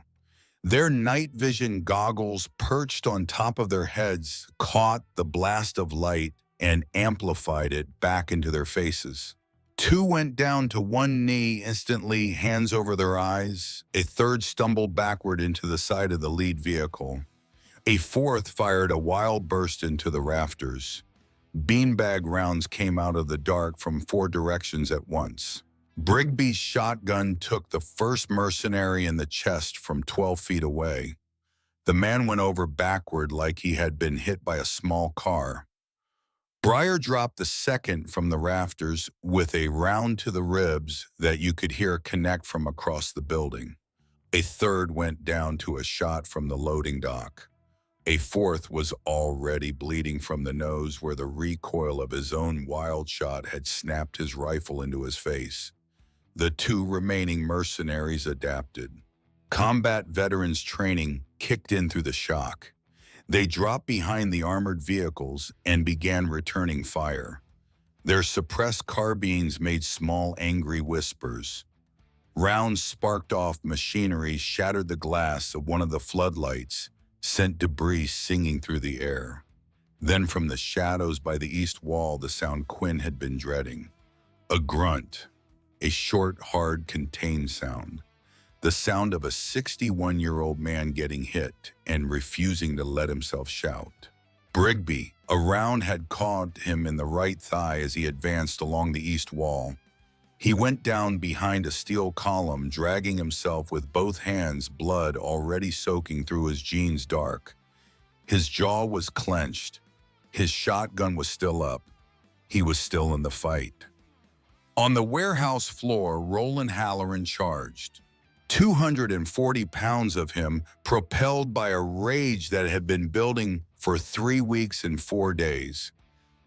Their night vision goggles perched on top of their heads caught the blast of light and amplified it back into their faces. 2 went down to 1 knee instantly, hands over their eyes. A 3rd stumbled backward into the side of the lead vehicle. A 4th fired a wild burst into the rafters. Beanbag rounds came out of the dark from 4 directions at once. Brigby's shotgun took the first mercenary in the chest from 12 feet away. The man went over backward like he had been hit by a small car. Breyer dropped the 2nd from the rafters with a round to the ribs that you could hear connect from across the building. A 3rd went down to a shot from the loading dock. A fourth was already bleeding from the nose where the recoil of his own wild shot had snapped his rifle into his face. The two remaining mercenaries adapted. Combat veterans training kicked in through the shock. They dropped behind the armored vehicles and began returning fire. Their suppressed carbines made small, angry whispers. Rounds sparked off machinery, shattered the glass of one of the floodlights, sent debris singing through the air. Then from the shadows by the east wall, the sound Quinn had been dreading. A grunt, a short, hard, contained sound. The sound of a 61-year-old man getting hit and refusing to let himself shout. Brigby, a round had caught him in the right thigh as he advanced along the east wall. He went down behind a steel column, dragging himself with both hands, blood already soaking through his jeans dark. His jaw was clenched. His shotgun was still up. He was still in the fight. On the warehouse floor, Roland Halloran charged. 240 pounds of him, propelled by a rage that had been building for 3 weeks and 4 days.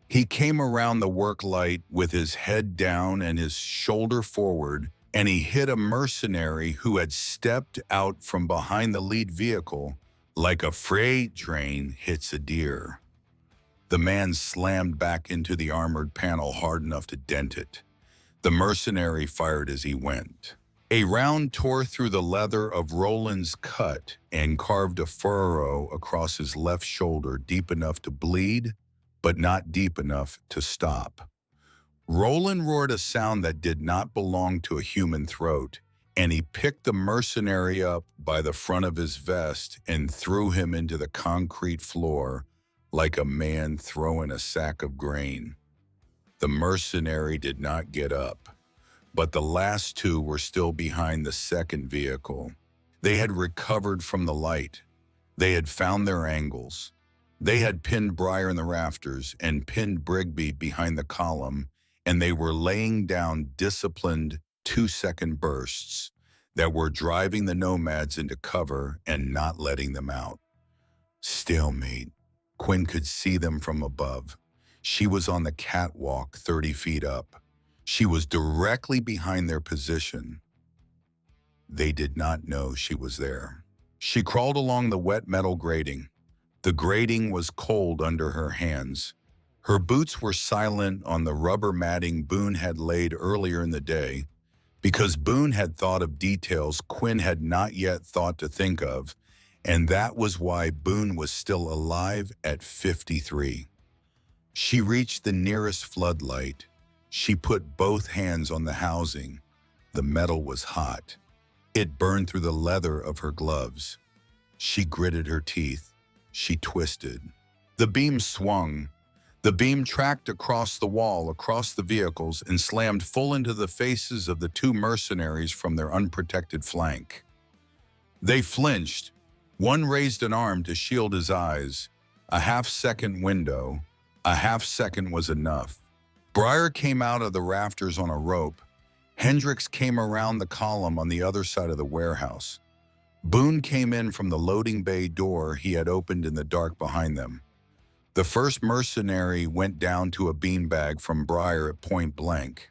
He came around the work light with his head down and his shoulder forward, and he hit a mercenary who had stepped out from behind the lead vehicle like a freight train hits a deer. The man slammed back into the armored panel hard enough to dent it. The mercenary fired as he went. A round tore through the leather of Roland's cut and carved a furrow across his left shoulder deep enough to bleed, but not deep enough to stop. Roland roared a sound that did not belong to a human throat, and he picked the mercenary up by the front of his vest and threw him into the concrete floor like a man throwing a sack of grain. The mercenary did not get up, but the last two were still behind the second vehicle. They had recovered from the light. They had found their angles. They had pinned Breyer in the rafters and pinned Brigby behind the column, and they were laying down disciplined 2-second bursts that were driving the nomads into cover and not letting them out. Stalemate. Quinn could see them from above. She was on the catwalk 30 feet up. She was directly behind their position. They did not know she was there. She crawled along the wet metal grating. The grating was cold under her hands. Her boots were silent on the rubber matting Boone had laid earlier in the day, because Boone had thought of details Quinn had not yet thought to think of, and that was why Boone was still alive at 53. She reached the nearest floodlight. She put both hands on the housing. The metal was hot. It burned through the leather of her gloves. She gritted her teeth. She twisted. The beam swung. The beam tracked across the wall, across the vehicles, and slammed full into the faces of the two mercenaries from their unprotected flank. They flinched. One raised an arm to shield his eyes. A half-second window. A half-second was enough. Breyer came out of the rafters on a rope. Hendricks came around the column on the other side of the warehouse. Boone came in from the loading bay door he had opened in the dark behind them. The first mercenary went down to a beanbag from Breyer at point blank.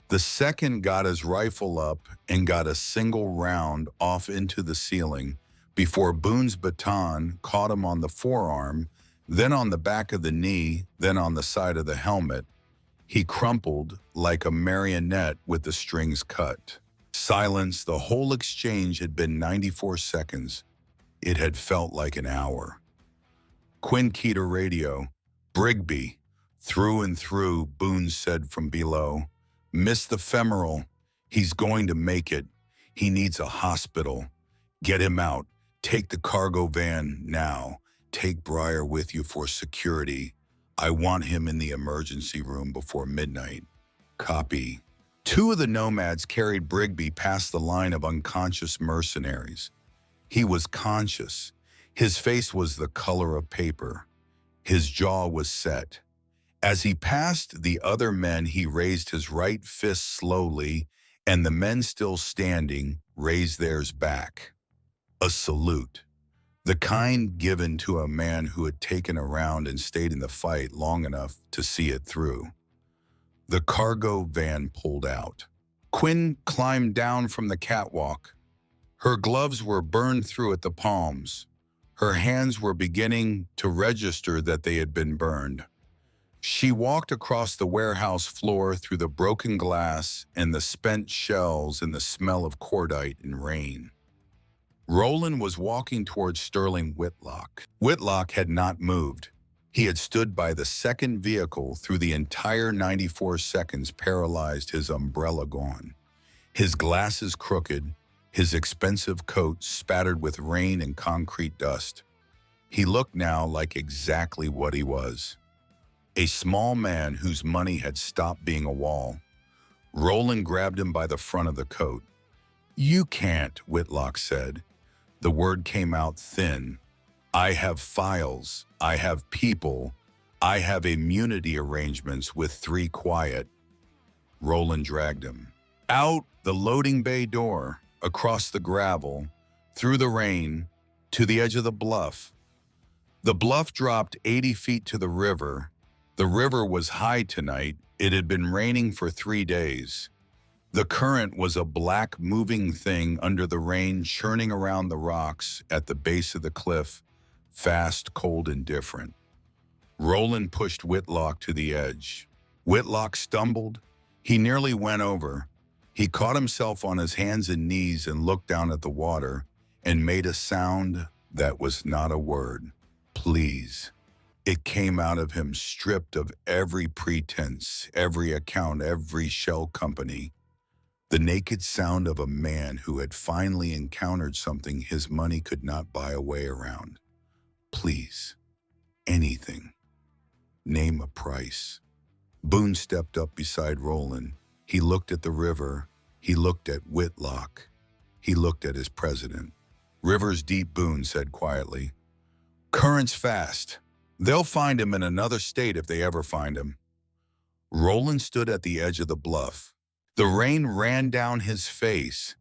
The second got his rifle up and got a single round off into the ceiling before Boone's baton caught him on the forearm, then on the back of the knee, then on the side of the helmet. He crumpled like a marionette with the strings cut. Silence. The whole exchange had been 94 seconds. It had felt like an hour. Quinn keyed her radio. Brigby. Through and through, Boone said from below. Miss the femoral. He's going to make it. He needs a hospital. Get him out. Take the cargo van now. Take Breyer with you for security. I want him in the emergency room before midnight. Copy. Two of the nomads carried Brigby past the line of unconscious mercenaries. He was conscious. His face was the color of paper. His jaw was set. As he passed the other men, he raised his right fist slowly, and the men still standing raised theirs back. A salute. the kind given to a man who had taken a round and stayed in the fight long enough to see it through. The cargo van pulled out. Quinn climbed down from the catwalk. Her gloves were burned through at the palms. Her hands were beginning to register that they had been burned. She walked across the warehouse floor through the broken glass and the spent shells and the smell of cordite and rain. Roland was walking towards Sterling Whitlock. Whitlock had not moved. He had stood by the second vehicle through the entire 94 seconds, paralyzed, his umbrella gone, his glasses crooked, his expensive coat spattered with rain and concrete dust. He looked now like exactly what he was. A small man whose money had stopped being a wall. Roland grabbed him by the front of the coat. "You can't," Whitlock said. The word came out thin. "I have files. I have people. I have immunity arrangements with 3 quiet." Roland dragged him. Out the loading bay door, across the gravel, through the rain, to the edge of the bluff. The bluff dropped 80 feet to the river. The river was high tonight. It had been raining for 3 days. The current was a black moving thing under the rain, churning around the rocks at the base of the cliff, fast, cold, and different. Roland pushed Whitlock to the edge. Whitlock stumbled. He nearly went over. He caught himself on his hands and knees and looked down at the water and made a sound that was not a word. "Please." It came out of him, stripped of every pretense, every account, every shell company. The naked sound of a man who had finally encountered something his money could not buy a way around. "Please. Anything. Name a price." Boone stepped up beside Roland. He looked at the river. He looked at Whitlock. He looked at his president. "River's deep," Boone said quietly. "Current's fast. They'll find him in another state if they ever find him." Roland stood at the edge of the bluff. The rain ran down his face.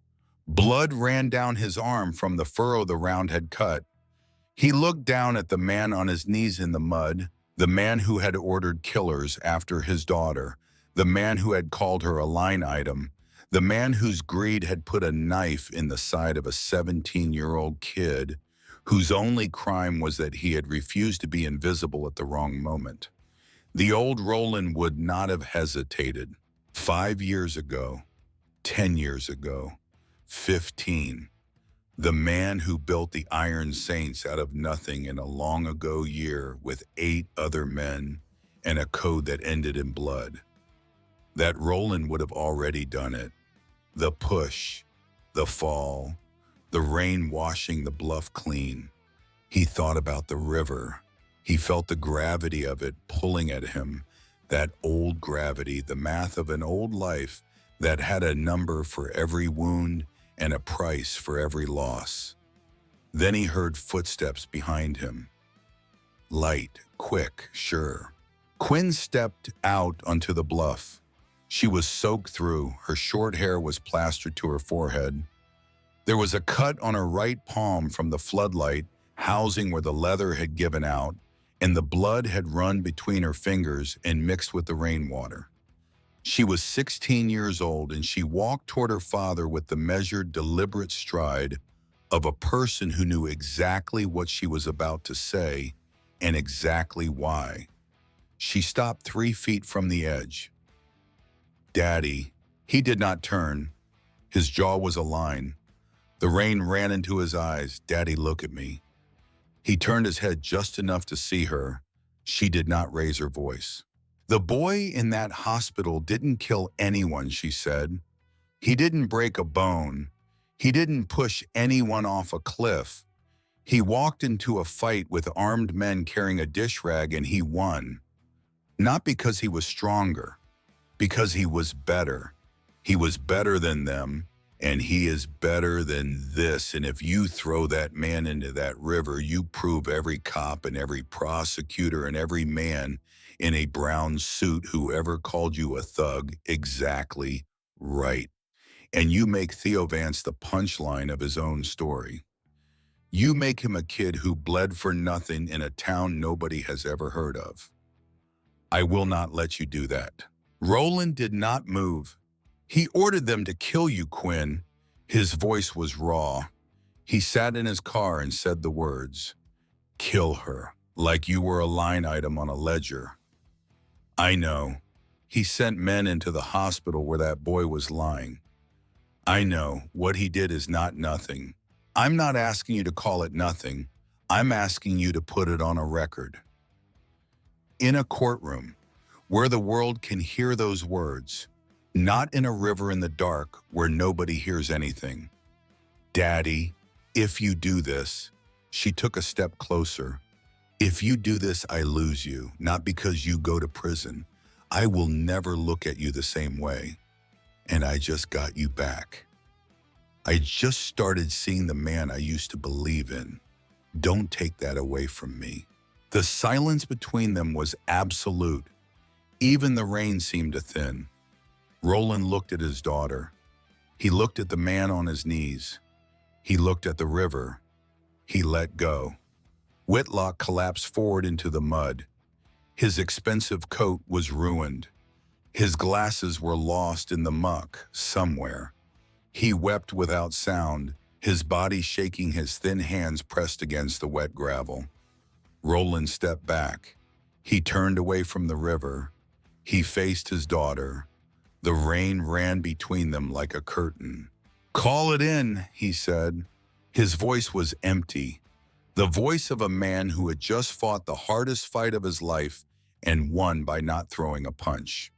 Blood ran down his arm from the furrow the round had cut. He looked down at the man on his knees in the mud, the man who had ordered killers after his daughter, the man who had called her a line item, the man whose greed had put a knife in the side of a 17-year-old kid, whose only crime was that he had refused to be invisible at the wrong moment. The old Roland would not have hesitated. 5 years ago, 10 years ago, 15. The man who built the Iron Saints out of nothing in a long ago year with 8 other men and a code that ended in blood. That Roland would have already done it. The push, the fall, the rain washing the bluff clean. He thought about the river. He felt the gravity of it pulling at him, that old gravity, the math of an old life that had a number for every wound and a price for every loss. Then he heard footsteps behind him. Light, quick, sure. Quinn stepped out onto the bluff. She was soaked through. Her short hair was plastered to her forehead. There was a cut on her right palm from the floodlight, housing where the leather had given out, and the blood had run between her fingers and mixed with the rainwater. She was 16 years old, and she walked toward her father with the measured, deliberate stride of a person who knew exactly what she was about to say and exactly why. She stopped 3 feet from the edge. "Daddy." He did not turn. His jaw was a line. The rain ran into his eyes. "Daddy, look at me." He turned his head just enough to see her. She did not raise her voice. "The boy in that hospital didn't kill anyone," she said. "He didn't break a bone. He didn't push anyone off a cliff. He walked into a fight with armed men carrying a dish rag and he won. Not because he was stronger, because he was better. He was better than them. And he is better than this, and if you throw that man into that river, you prove every cop and every prosecutor and every man in a brown suit who ever called you a thug exactly right. And you make Theo Vance the punchline of his own story. You make him a kid who bled for nothing in a town nobody has ever heard of. I will not let you do that." Roland did not move. "He ordered them to kill you, Quinn." His voice was raw. He sat in his car and said the words, "Kill her, like you were a line item on a ledger." "I know. He sent men into the hospital where that boy was lying. I know. What he did is not nothing. I'm not asking you to call it nothing. I'm asking you to put it on a record." In a courtroom, where the world can hear those words, not in a river in the dark where nobody hears anything. "Daddy, if you do this," she took a step closer. "If you do this, I lose you, not because you go to prison. I will never look at you the same way. And I just got you back. I just started seeing the man I used to believe in. Don't take that away from me." The silence between them was absolute. Even the rain seemed to thin. Roland looked at his daughter. He looked at the man on his knees. He looked at the river. He let go. Whitlock collapsed forward into the mud. His expensive coat was ruined. His glasses were lost in the muck somewhere. He wept without sound, his body shaking, his thin hands pressed against the wet gravel. Roland stepped back. He turned away from the river. He faced his daughter. The rain ran between them like a curtain. "Call it in," he said. His voice was empty, the voice of a man who had just fought the hardest fight of his life and won by not throwing a punch.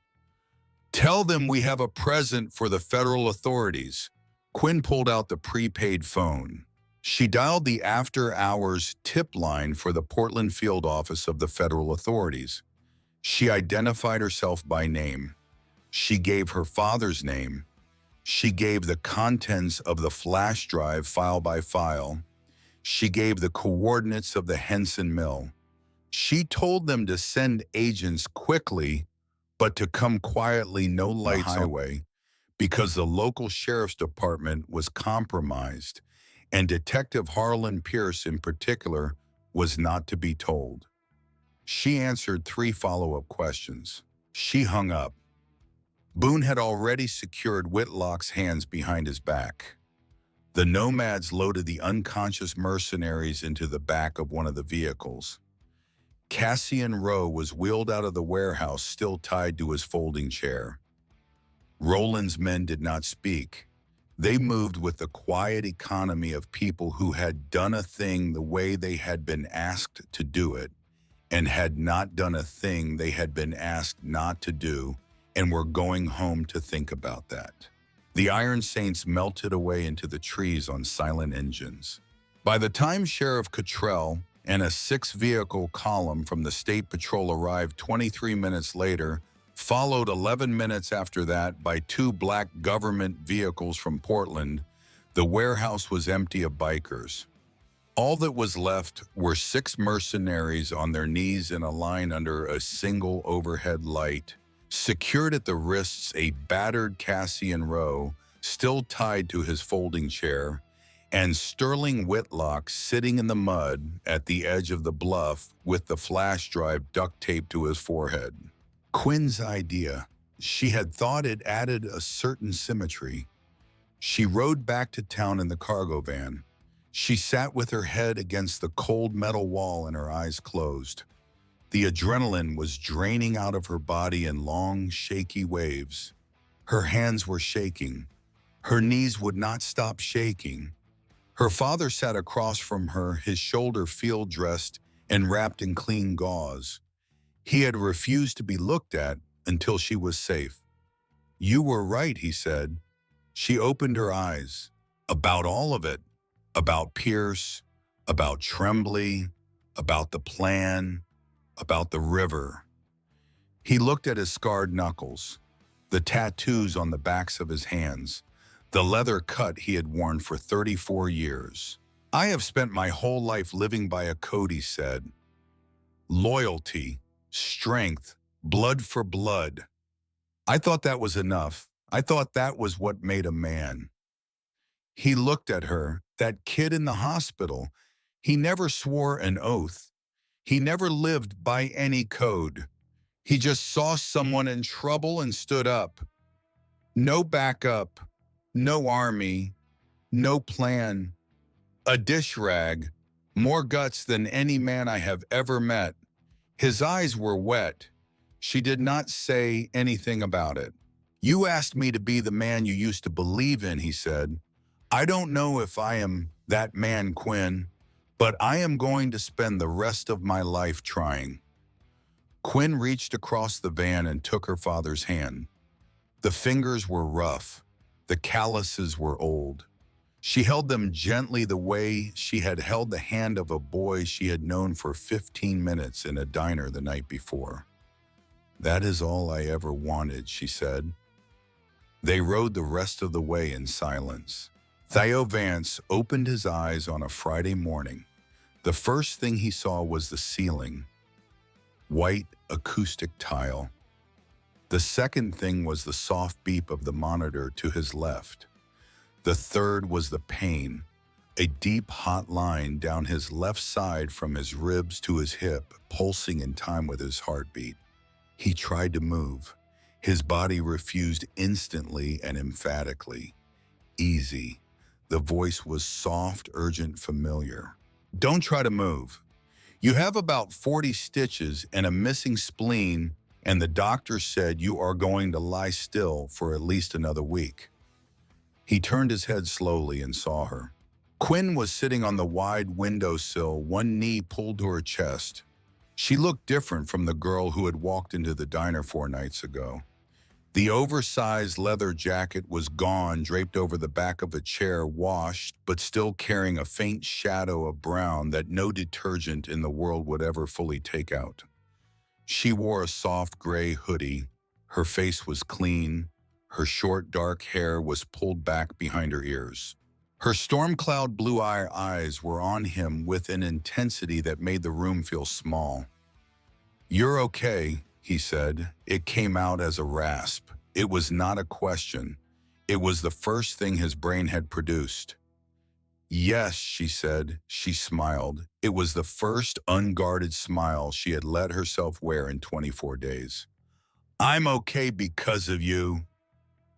"Tell them we have a present for the federal authorities." Quinn pulled out the prepaid phone. She dialed the after-hours tip line for the Portland field office of the federal authorities. She identified herself by name. She gave her father's name. She gave the contents of the flash drive file by file. She gave the coordinates of the Henson Mill. She told them to send agents quickly, but to come quietly, no lights on the highway, because the local sheriff's department was compromised, and Detective Harlan Pierce in particular was not to be told. She answered 3 follow-up questions. She hung up. Boone had already secured Whitlock's hands behind his back. The nomads loaded the unconscious mercenaries into the back of one of the vehicles. Cassian Rowe was wheeled out of the warehouse, still tied to his folding chair. Roland's men did not speak. They moved with the quiet economy of people who had done a thing the way they had been asked to do it, and had not done a thing they had been asked not to do, and were going home to think about that. The Iron Saints melted away into the trees on silent engines. By the time Sheriff Cottrell and a 6-vehicle column from the State Patrol arrived 23 minutes later, followed 11 minutes after that by 2 black government vehicles from Portland, the warehouse was empty of bikers. All that was left were 6 mercenaries on their knees in a line under a single overhead light, secured at the wrists a battered Cassian Rowe, still tied to his folding chair, and Sterling Whitlock sitting in the mud at the edge of the bluff with the flash drive duct taped to his forehead. Quinn's idea. She had thought it added a certain symmetry. She rode back to town in the cargo van. She sat with her head against the cold metal wall and her eyes closed. The adrenaline was draining out of her body in long, shaky waves. Her hands were shaking. Her knees would not stop shaking. Her father sat across from her, his shoulder field-dressed and wrapped in clean gauze. He had refused to be looked at until she was safe. "You were right," he said. She opened her eyes. About all of it. About Pierce, about Tremblay, about the plan, about the river. He looked at his scarred knuckles, the tattoos on the backs of his hands, the leather cut he had worn for 34 years. "I have spent my whole life living by a code," he said. "Loyalty, strength, blood for blood. I thought that was enough. I thought that was what made a man." He looked at her, that kid in the hospital. He never swore an oath. He never lived by any code. He just saw someone in trouble and stood up. No backup, no army, no plan. A dish rag, more guts than any man I have ever met. His eyes were wet. She did not say anything about it. You asked me to be the man you used to believe in, he said. I don't know if I am that man, Quinn, but I am going to spend the rest of my life trying. Quinn reached across the van and took her father's hand. The fingers were rough. The calluses were old. She held them gently the way she had held the hand of a boy she had known for 15 minutes in a diner the night before. That is all I ever wanted, she said. They rode the rest of the way in silence. Theo Vance opened his eyes on a Friday morning. The first thing he saw was the ceiling. White acoustic tile. The second thing was the soft beep of the monitor to his left. The third was the pain, a deep hot line down his left side from his ribs to his hip, pulsing in time with his heartbeat. He tried to move. His body refused instantly and emphatically. Easy. The voice was soft, urgent, familiar. Don't try to move. You have about 40 stitches and a missing spleen, and the doctor said you are going to lie still for at least another week. He turned his head slowly and saw her. Quinn was sitting on the wide windowsill, one knee pulled to her chest. She looked different from the girl who had walked into the diner 4 nights ago. The oversized leather jacket was gone, draped over the back of a chair, washed, but still carrying a faint shadow of brown that no detergent in the world would ever fully take out. She wore a soft gray hoodie. Her face was clean. Her short, dark hair was pulled back behind her ears. Her storm cloud blue-eye eyes were on him with an intensity that made the room feel small. You're okay, he said. It came out as a rasp. It was not a question. It was the first thing his brain had produced. Yes, she said. She smiled. It was the first unguarded smile she had let herself wear in 24 days. I'm okay because of you.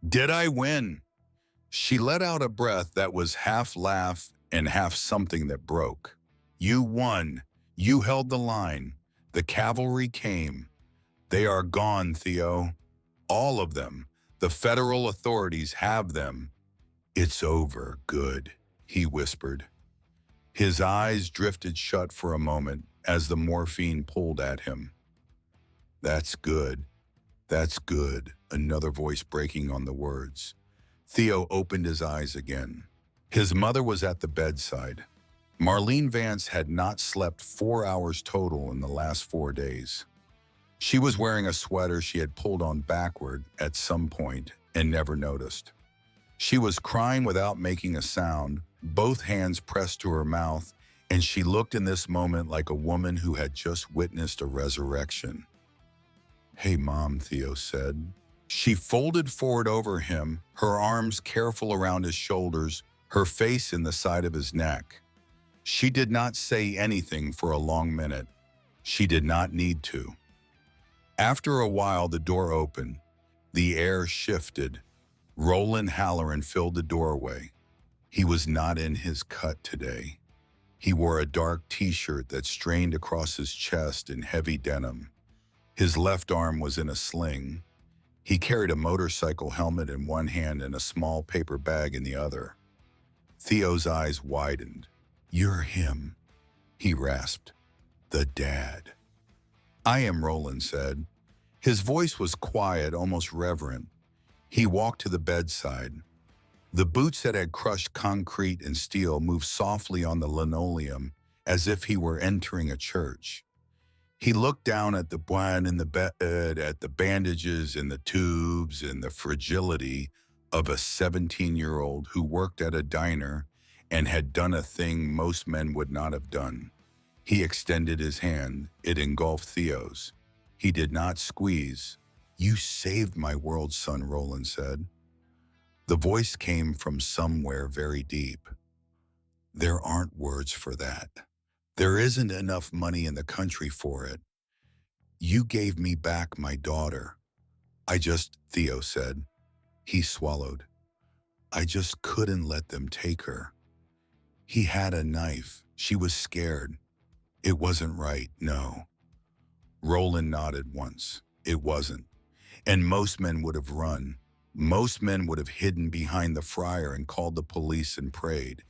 Did I win? She let out a breath that was half laugh and half something that broke. You won. You held the line. The cavalry came. They are gone, Theo. All of them. The federal authorities have them. It's over, good, he whispered. His eyes drifted shut for a moment as the morphine pulled at him. That's good. That's good, another voice breaking on the words. Theo opened his eyes again. His mother was at the bedside. Marlene Vance had not slept 4 hours total in the last 4 days. She was wearing a sweater she had pulled on backward at some point and never noticed. She was crying without making a sound, both hands pressed to her mouth, and she looked in this moment like a woman who had just witnessed a resurrection. Hey, Mom, Theo said. She folded forward over him, her arms careful around his shoulders, her face in the side of his neck. She did not say anything for a long minute. She did not need to. After a while, the door opened. The air shifted. Roland Halloran filled the doorway. He was not in his cut today. He wore a dark t-shirt that strained across his chest in heavy denim. His left arm was in a sling. He carried a motorcycle helmet in one hand and a small paper bag in the other. Theo's eyes widened. You're him, he rasped. The dad. I am, Roland said. His voice was quiet, almost reverent. He walked to the bedside. The boots that had crushed concrete and steel moved softly on the linoleum as if he were entering a church. He looked down at the blood in the bed, at the bandages and the tubes and the fragility of a 17-year-old who worked at a diner and had done a thing most men would not have done. He extended his hand. It engulfed Theo's. He did not squeeze. You saved my world, son, Roland said. The voice came from somewhere very deep. There aren't words for that. There isn't enough money in the country for it. You gave me back my daughter. Theo said. He swallowed. I just couldn't let them take her. He had a knife. She was scared. It wasn't right, no. Roland nodded once. It wasn't. And most men would have run. Most men would have hidden behind the friar and called the police and prayed.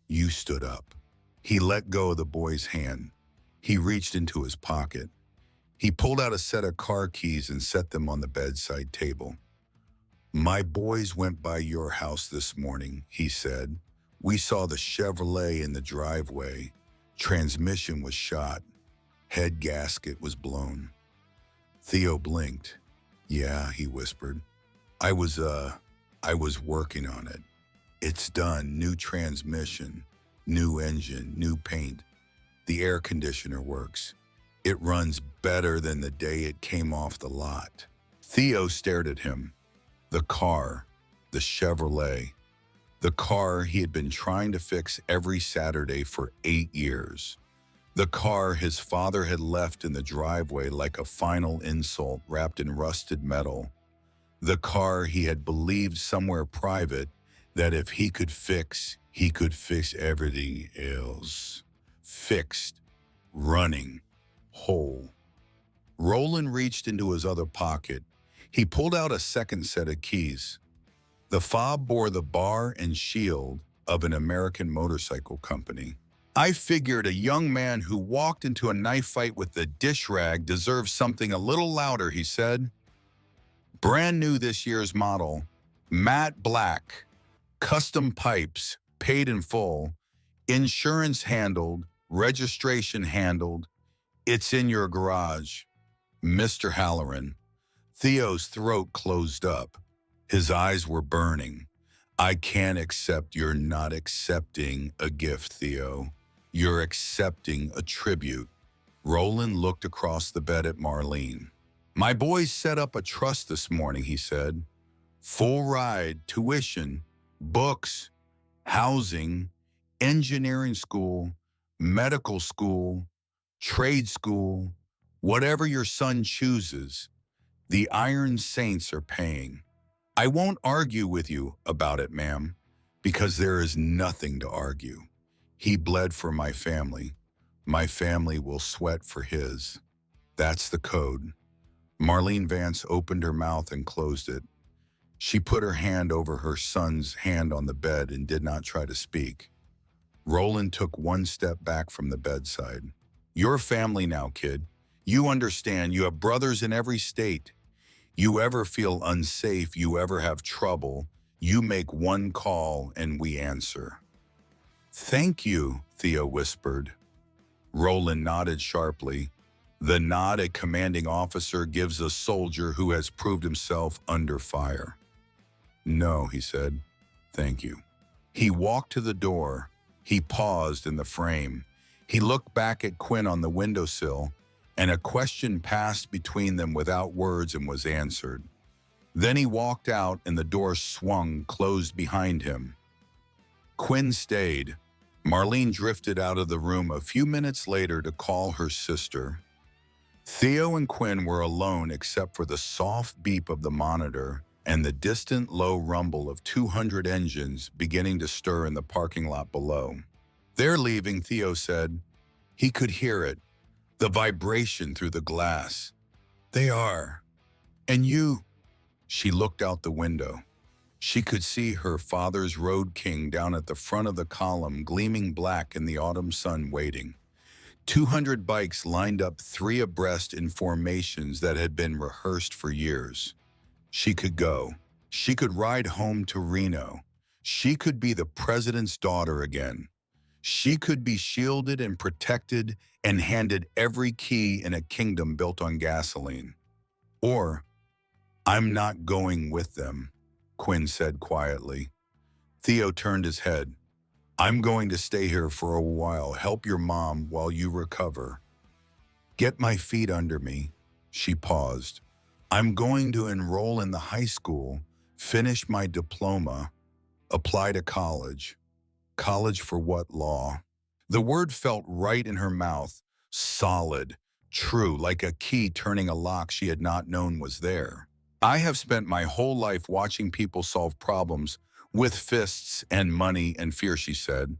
You stood up. He let go of the boy's hand. He reached into his pocket. He pulled out a set of car keys and set them on the bedside table. My boys went by your house this morning, he said. We saw the Chevrolet in the driveway. Transmission was shot. Head gasket was blown. Theo blinked. Yeah, he whispered. I was working on it. It's done. New transmission, new engine, new paint. The air conditioner works. It runs better than the day it came off the lot. Theo stared at him. The car, the Chevrolet, the car he had been trying to fix every Saturday for 8 years. The car his father had left in the driveway like a final insult wrapped in rusted metal. The car he had believed somewhere private that if he could fix everything else. Fixed, running, whole. Roland reached into his other pocket. He pulled out a second set of keys. The fob bore the bar and shield of an American motorcycle company. I figured a young man who walked into a knife fight with the dish rag deserves something a little louder, he said. Brand new this year's model, matte black, custom pipes, paid in full, insurance handled, registration handled. It's in your garage, Mr. Halloran. Theo's throat closed up. His eyes were burning. I can't accept you're not accepting a gift, Theo. You're accepting a tribute. Roland looked across the bed at Marlene. My boys set up a trust this morning, he said. Full ride, tuition, books, housing, engineering school, medical school, trade school, whatever your son chooses. The Iron Saints are paying. I won't argue with you about it, ma'am, because there is nothing to argue. He bled for my family. My family will sweat for his. That's the code. Marlene Vance opened her mouth and closed it. She put her hand over her son's hand on the bed and did not try to speak. Roland took one step back from the bedside. You're family now, kid. You understand. You have brothers in every state. You ever feel unsafe, you ever have trouble, you make one call and we answer. Thank you, Theo whispered. Roland nodded sharply. The nod a commanding officer gives a soldier who has proved himself under fire. No, he said. Thank you. He walked to the door. He paused in the frame. He looked back at Quinn on the windowsill, and a question passed between them without words and was answered. Then he walked out and the door swung closed behind him. Quinn stayed. Marlene drifted out of the room a few minutes later to call her sister. Theo and Quinn were alone except for the soft beep of the monitor and the distant low rumble of 200 engines beginning to stir in the parking lot below. They're leaving, Theo said. He could hear it, the vibration through the glass. They are. And you? She looked out the window. She could see her father's Road King down at the front of the column, gleaming black in the autumn sun, waiting. 200 bikes lined up 3 abreast in formations that had been rehearsed for years. She could go. She could ride home to Reno. She could be the president's daughter again. She could be shielded and protected and handed every key in a kingdom built on gasoline. Or, I'm not going with them, Quinn said quietly. Theo turned his head. I'm going to stay here for a while, help your mom while you recover. Get my feet under me. She paused. I'm going to enroll in the high school, finish my diploma, apply to college. College for what, law? The word felt right in her mouth, solid, true, like a key turning a lock she had not known was there. I have spent my whole life watching people solve problems with fists and money and fear, she said.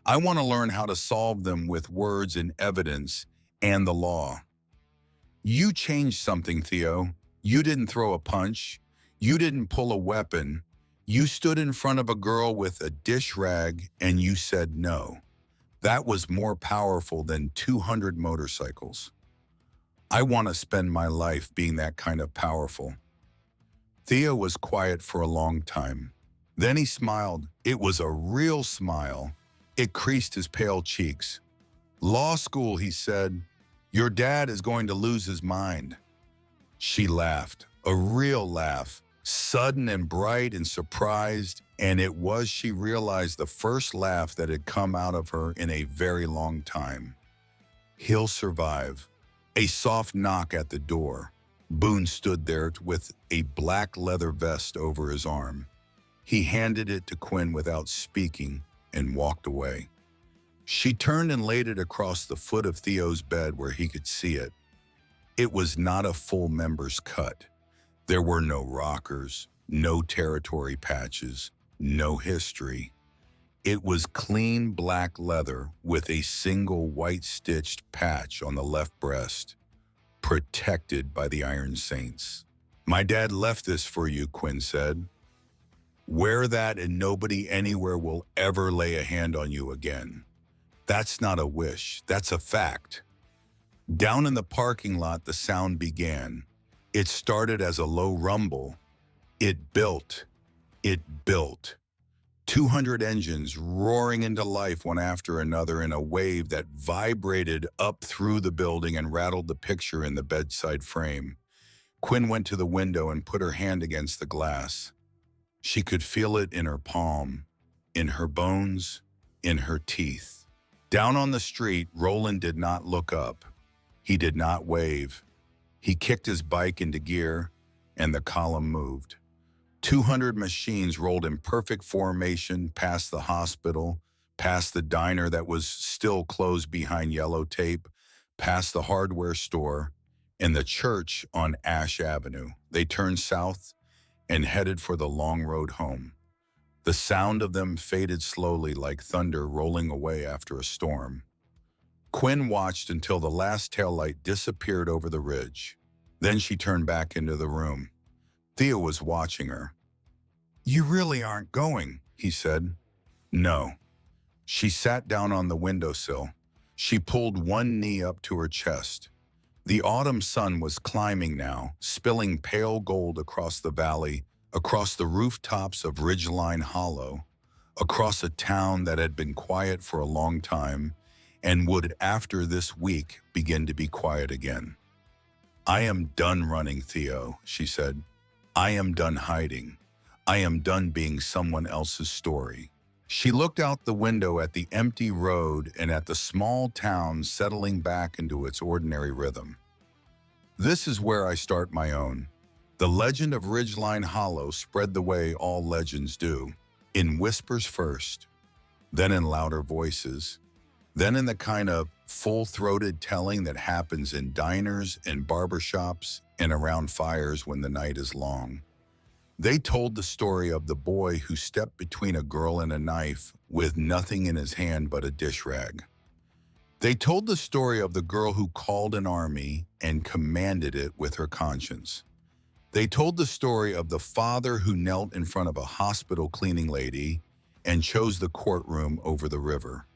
I want to learn how to solve them with words and evidence and the law. You changed something, Theo. You didn't throw a punch. You didn't pull a weapon. You stood in front of a girl with a dish rag and you said no. That was more powerful than 200 motorcycles. I want to spend my life being that kind of powerful. Theo was quiet for a long time. Then he smiled. It was a real smile. It creased his pale cheeks. Law school, he said. Your dad is going to lose his mind. She laughed, a real laugh, sudden and bright and surprised, and it was, she realized, the first laugh that had come out of her in a very long time. He'll survive. A soft knock at the door. Boone stood there with a black leather vest over his arm. He handed it to Quinn without speaking and walked away. She turned and laid it across the foot of Theo's bed where he could see it. It was not a full member's cut. There were no rockers, no territory patches, no history. It was clean black leather with a single white stitched patch on the left breast, protected by the Iron Saints. My dad left this for you, Quinn said. Wear that and nobody anywhere will ever lay a hand on you again. That's not a wish, that's a fact. Down in the parking lot, the sound began. It started as a low rumble. It built. It built. 200 engines roaring into life one after another in a wave that vibrated up through the building and rattled the picture in the bedside frame. Quinn went to the window and put her hand against the glass. She could feel it in her palm, in her bones, in her teeth. Down on the street, Roland did not look up. He did not wave. He kicked his bike into gear, and the column moved. 200 machines rolled in perfect formation past the hospital, past the diner that was still closed behind yellow tape, past the hardware store, and the church on Ash Avenue. They turned south and headed for the long road home. The sound of them faded slowly like thunder rolling away after a storm. Quinn watched until the last taillight disappeared over the ridge. Then she turned back into the room. Theo was watching her. You really aren't going, he said. No. She sat down on the windowsill. She pulled one knee up to her chest. The autumn sun was climbing now, spilling pale gold across the valley, across the rooftops of Ridgeline Hollow, across a town that had been quiet for a long time and would, after this week, begin to be quiet again. I am done running, Theo, she said. I am done hiding. I am done being someone else's story. She looked out the window at the empty road and at the small town settling back into its ordinary rhythm. This is where I start my own. The legend of Ridgeline Hollow spread the way all legends do, in whispers first, then in louder voices, then in the kind of full-throated telling that happens in diners and barbershops and around fires when the night is long. They told the story of the boy who stepped between a girl and a knife with nothing in his hand but a dish rag. They told the story of the girl who called an army and commanded it with her conscience. They told the story of the father who knelt in front of a hospital cleaning lady and chose the courtroom over the river.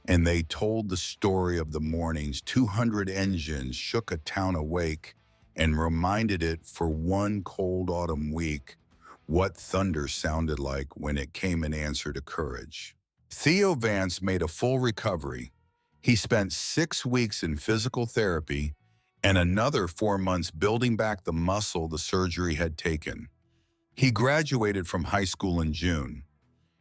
And they told the story of the mornings 200 engines shook a town awake and reminded it for one cold autumn week what thunder sounded like when it came in answer to courage. Theo Vance made a full recovery. He spent 6 weeks in physical therapy and another 4 months building back the muscle the surgery had taken. He graduated from high school in June.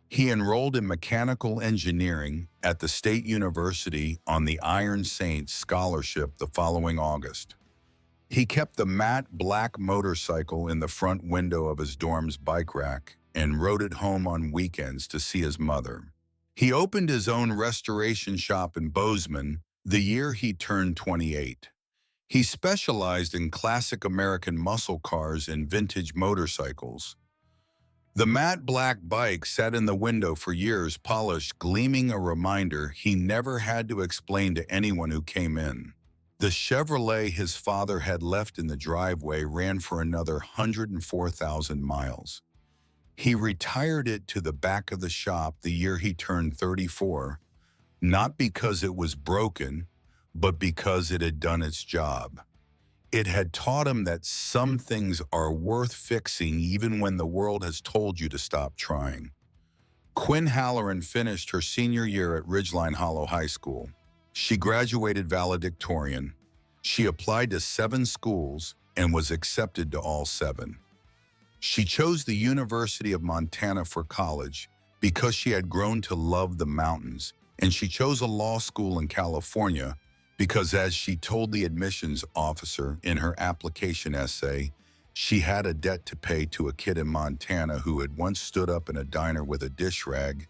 He enrolled in mechanical engineering at the State University on the Iron Saints scholarship the following August. He kept the matte black motorcycle in the front window of his dorm's bike rack and rode it home on weekends to see his mother. He opened his own restoration shop in Bozeman the year he turned 28. He specialized in classic American muscle cars and vintage motorcycles. The matte black bike sat in the window for years, polished, gleaming, a reminder he never had to explain to anyone who came in. The Chevrolet his father had left in the driveway ran for another 104,000 miles. He retired it to the back of the shop the year he turned 34, not because it was broken, but because it had done its job. It had taught him that some things are worth fixing even when the world has told you to stop trying. Quinn Halloran finished her senior year at Ridgeline Hollow High School. She graduated valedictorian. She applied to 7 schools and was accepted to all 7. She chose the University of Montana for college because she had grown to love the mountains, and she chose a law school in California because, as she told the admissions officer in her application essay, she had a debt to pay to a kid in Montana who had once stood up in a diner with a dish rag,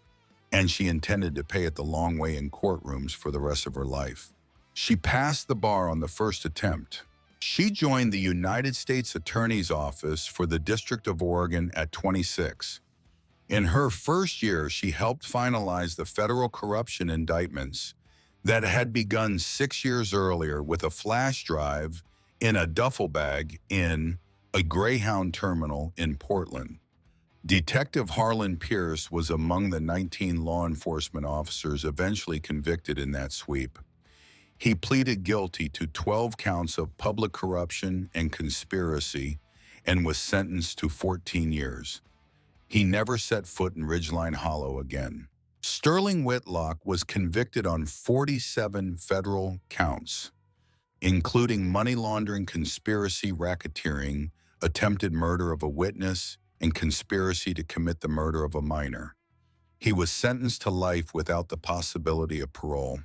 and she intended to pay it the long way in courtrooms for the rest of her life. She passed the bar on the first attempt. She joined the United States Attorney's Office for the District of Oregon at 26. In her first year, she helped finalize the federal corruption indictments that had begun 6 years earlier with a flash drive in a duffel bag in a Greyhound terminal in Portland. Detective Harlan Pierce was among the 19 law enforcement officers eventually convicted in that sweep. He pleaded guilty to 12 counts of public corruption and conspiracy and was sentenced to 14 years. He never set foot in Ridgeline Hollow again. Sterling Whitlock was convicted on 47 federal counts, including money laundering, conspiracy, racketeering, attempted murder of a witness, and conspiracy to commit the murder of a minor. He was sentenced to life without the possibility of parole.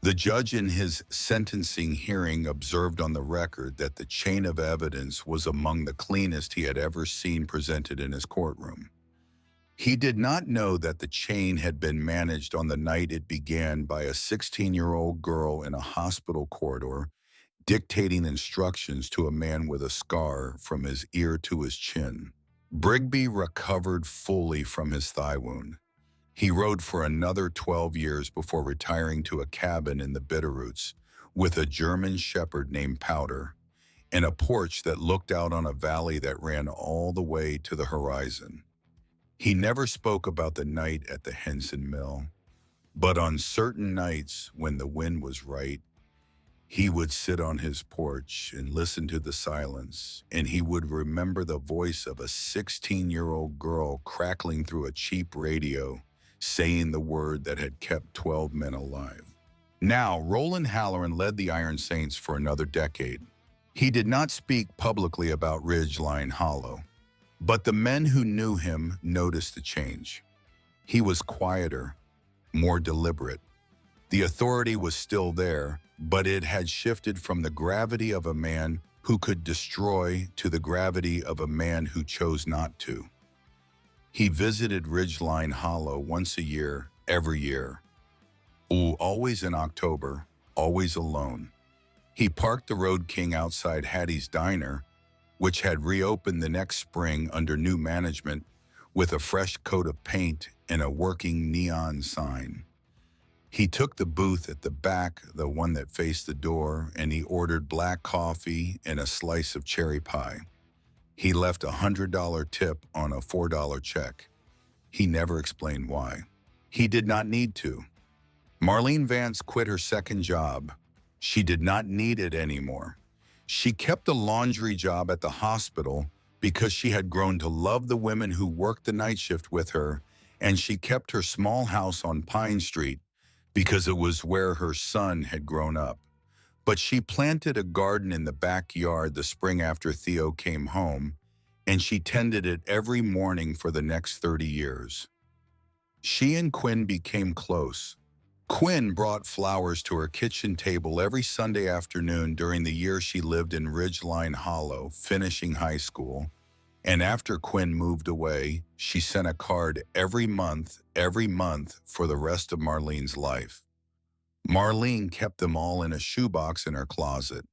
The judge in his sentencing hearing observed on the record that the chain of evidence was among the cleanest he had ever seen presented in his courtroom. He did not know that the chain had been managed on the night it began by a 16-year-old girl in a hospital corridor dictating instructions to a man with a scar from his ear to his chin. Brigby recovered fully from his thigh wound. He rode for another 12 years before retiring to a cabin in the Bitterroots with a German shepherd named Powder and a porch that looked out on a valley that ran all the way to the horizon. He never spoke about the night at the Henson Mill, but on certain nights when the wind was right, he would sit on his porch and listen to the silence, and he would remember the voice of a 16-year-old girl crackling through a cheap radio, saying the word that had kept 12 men alive. Now, Roland Halloran led the Iron Saints for another decade. He did not speak publicly about Ridgeline Hollow, but the men who knew him noticed the change. He was quieter, more deliberate. The authority was still there, but it had shifted from the gravity of a man who could destroy to the gravity of a man who chose not to. He visited Ridgeline Hollow once a year, every year. Always in October, always alone. He parked the Road King outside Hattie's Diner, which had reopened the next spring under new management with a fresh coat of paint and a working neon sign. He took the booth at the back, the one that faced the door, and he ordered black coffee and a slice of cherry pie. He left a $100 tip on a $4 check. He never explained why. He did not need to. Marlene Vance quit her second job. She did not need it anymore. She kept a laundry job at the hospital because she had grown to love the women who worked the night shift with her, and she kept her small house on Pine Street because it was where her son had grown up. But she planted a garden in the backyard the spring after Theo came home, and she tended it every morning for the next 30 years. She and Quinn became close. Quinn brought flowers to her kitchen table every Sunday afternoon during the year she lived in Ridgeline Hollow, finishing high school. And after Quinn moved away, she sent a card every month for the rest of Marlene's life. Marlene kept them all in a shoebox in her closet.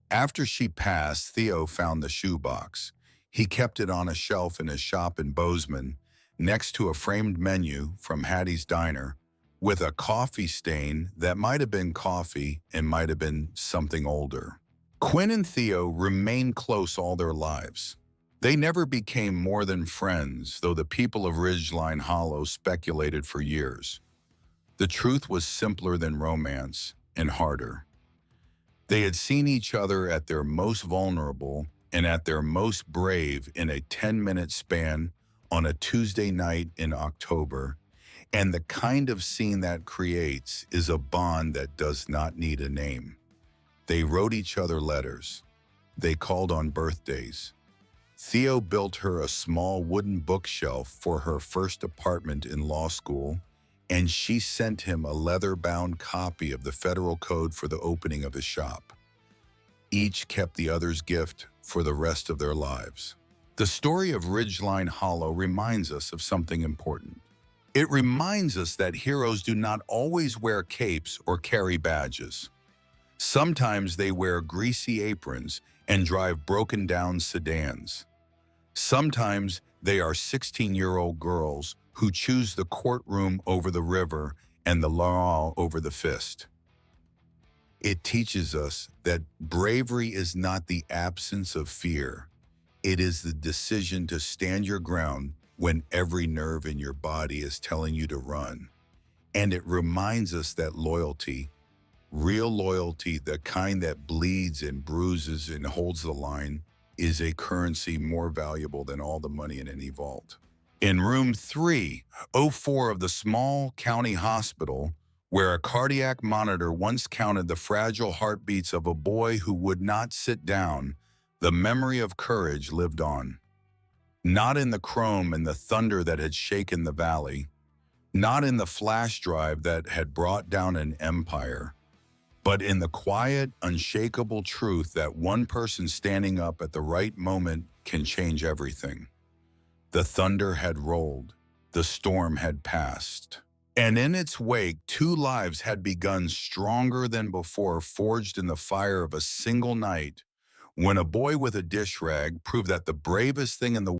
After she passed, Theo found the shoebox. He kept it on a shelf in his shop in Bozeman, next to a framed menu from Hattie's Diner, with a coffee stain that might have been coffee and might have been something older. Quinn and Theo remained close all their lives. They never became more than friends, though the people of Ridgeline Hollow speculated for years. The truth was simpler than romance and harder. They had seen each other at their most vulnerable and at their most brave in a 10-minute span on a Tuesday night in October, and the kind of scene that creates is a bond that does not need a name. They wrote each other letters. They called on birthdays. Theo built her a small wooden bookshelf for her first apartment in law school, and she sent him a leather-bound copy of the federal code for the opening of his shop. Each kept the other's gift for the rest of their lives. The story of Ridgeline Hollow reminds us of something important. It reminds us that heroes do not always wear capes or carry badges. Sometimes they wear greasy aprons and drive broken-down sedans. Sometimes they are 16-year-old girls who choose the courtroom over the river and the law over the fist. It teaches us that bravery is not the absence of fear. It is the decision to stand your ground when every nerve in your body is telling you to run. And it reminds us that loyalty, real loyalty, the kind that bleeds and bruises and holds the line, is a currency more valuable than all the money in any vault. In room 304 of the small county hospital, where a cardiac monitor once counted the fragile heartbeats of a boy who would not sit down, the memory of courage lived on. Not in the chrome and the thunder that had shaken the valley, not in the flash drive that had brought down an empire, but in the quiet, unshakable truth that one person standing up at the right moment can change everything. The thunder had rolled, the storm had passed, and in its wake, 2 lives had begun stronger than before, forged in the fire of a single night, when a boy with a dish rag proved that the bravest thing in the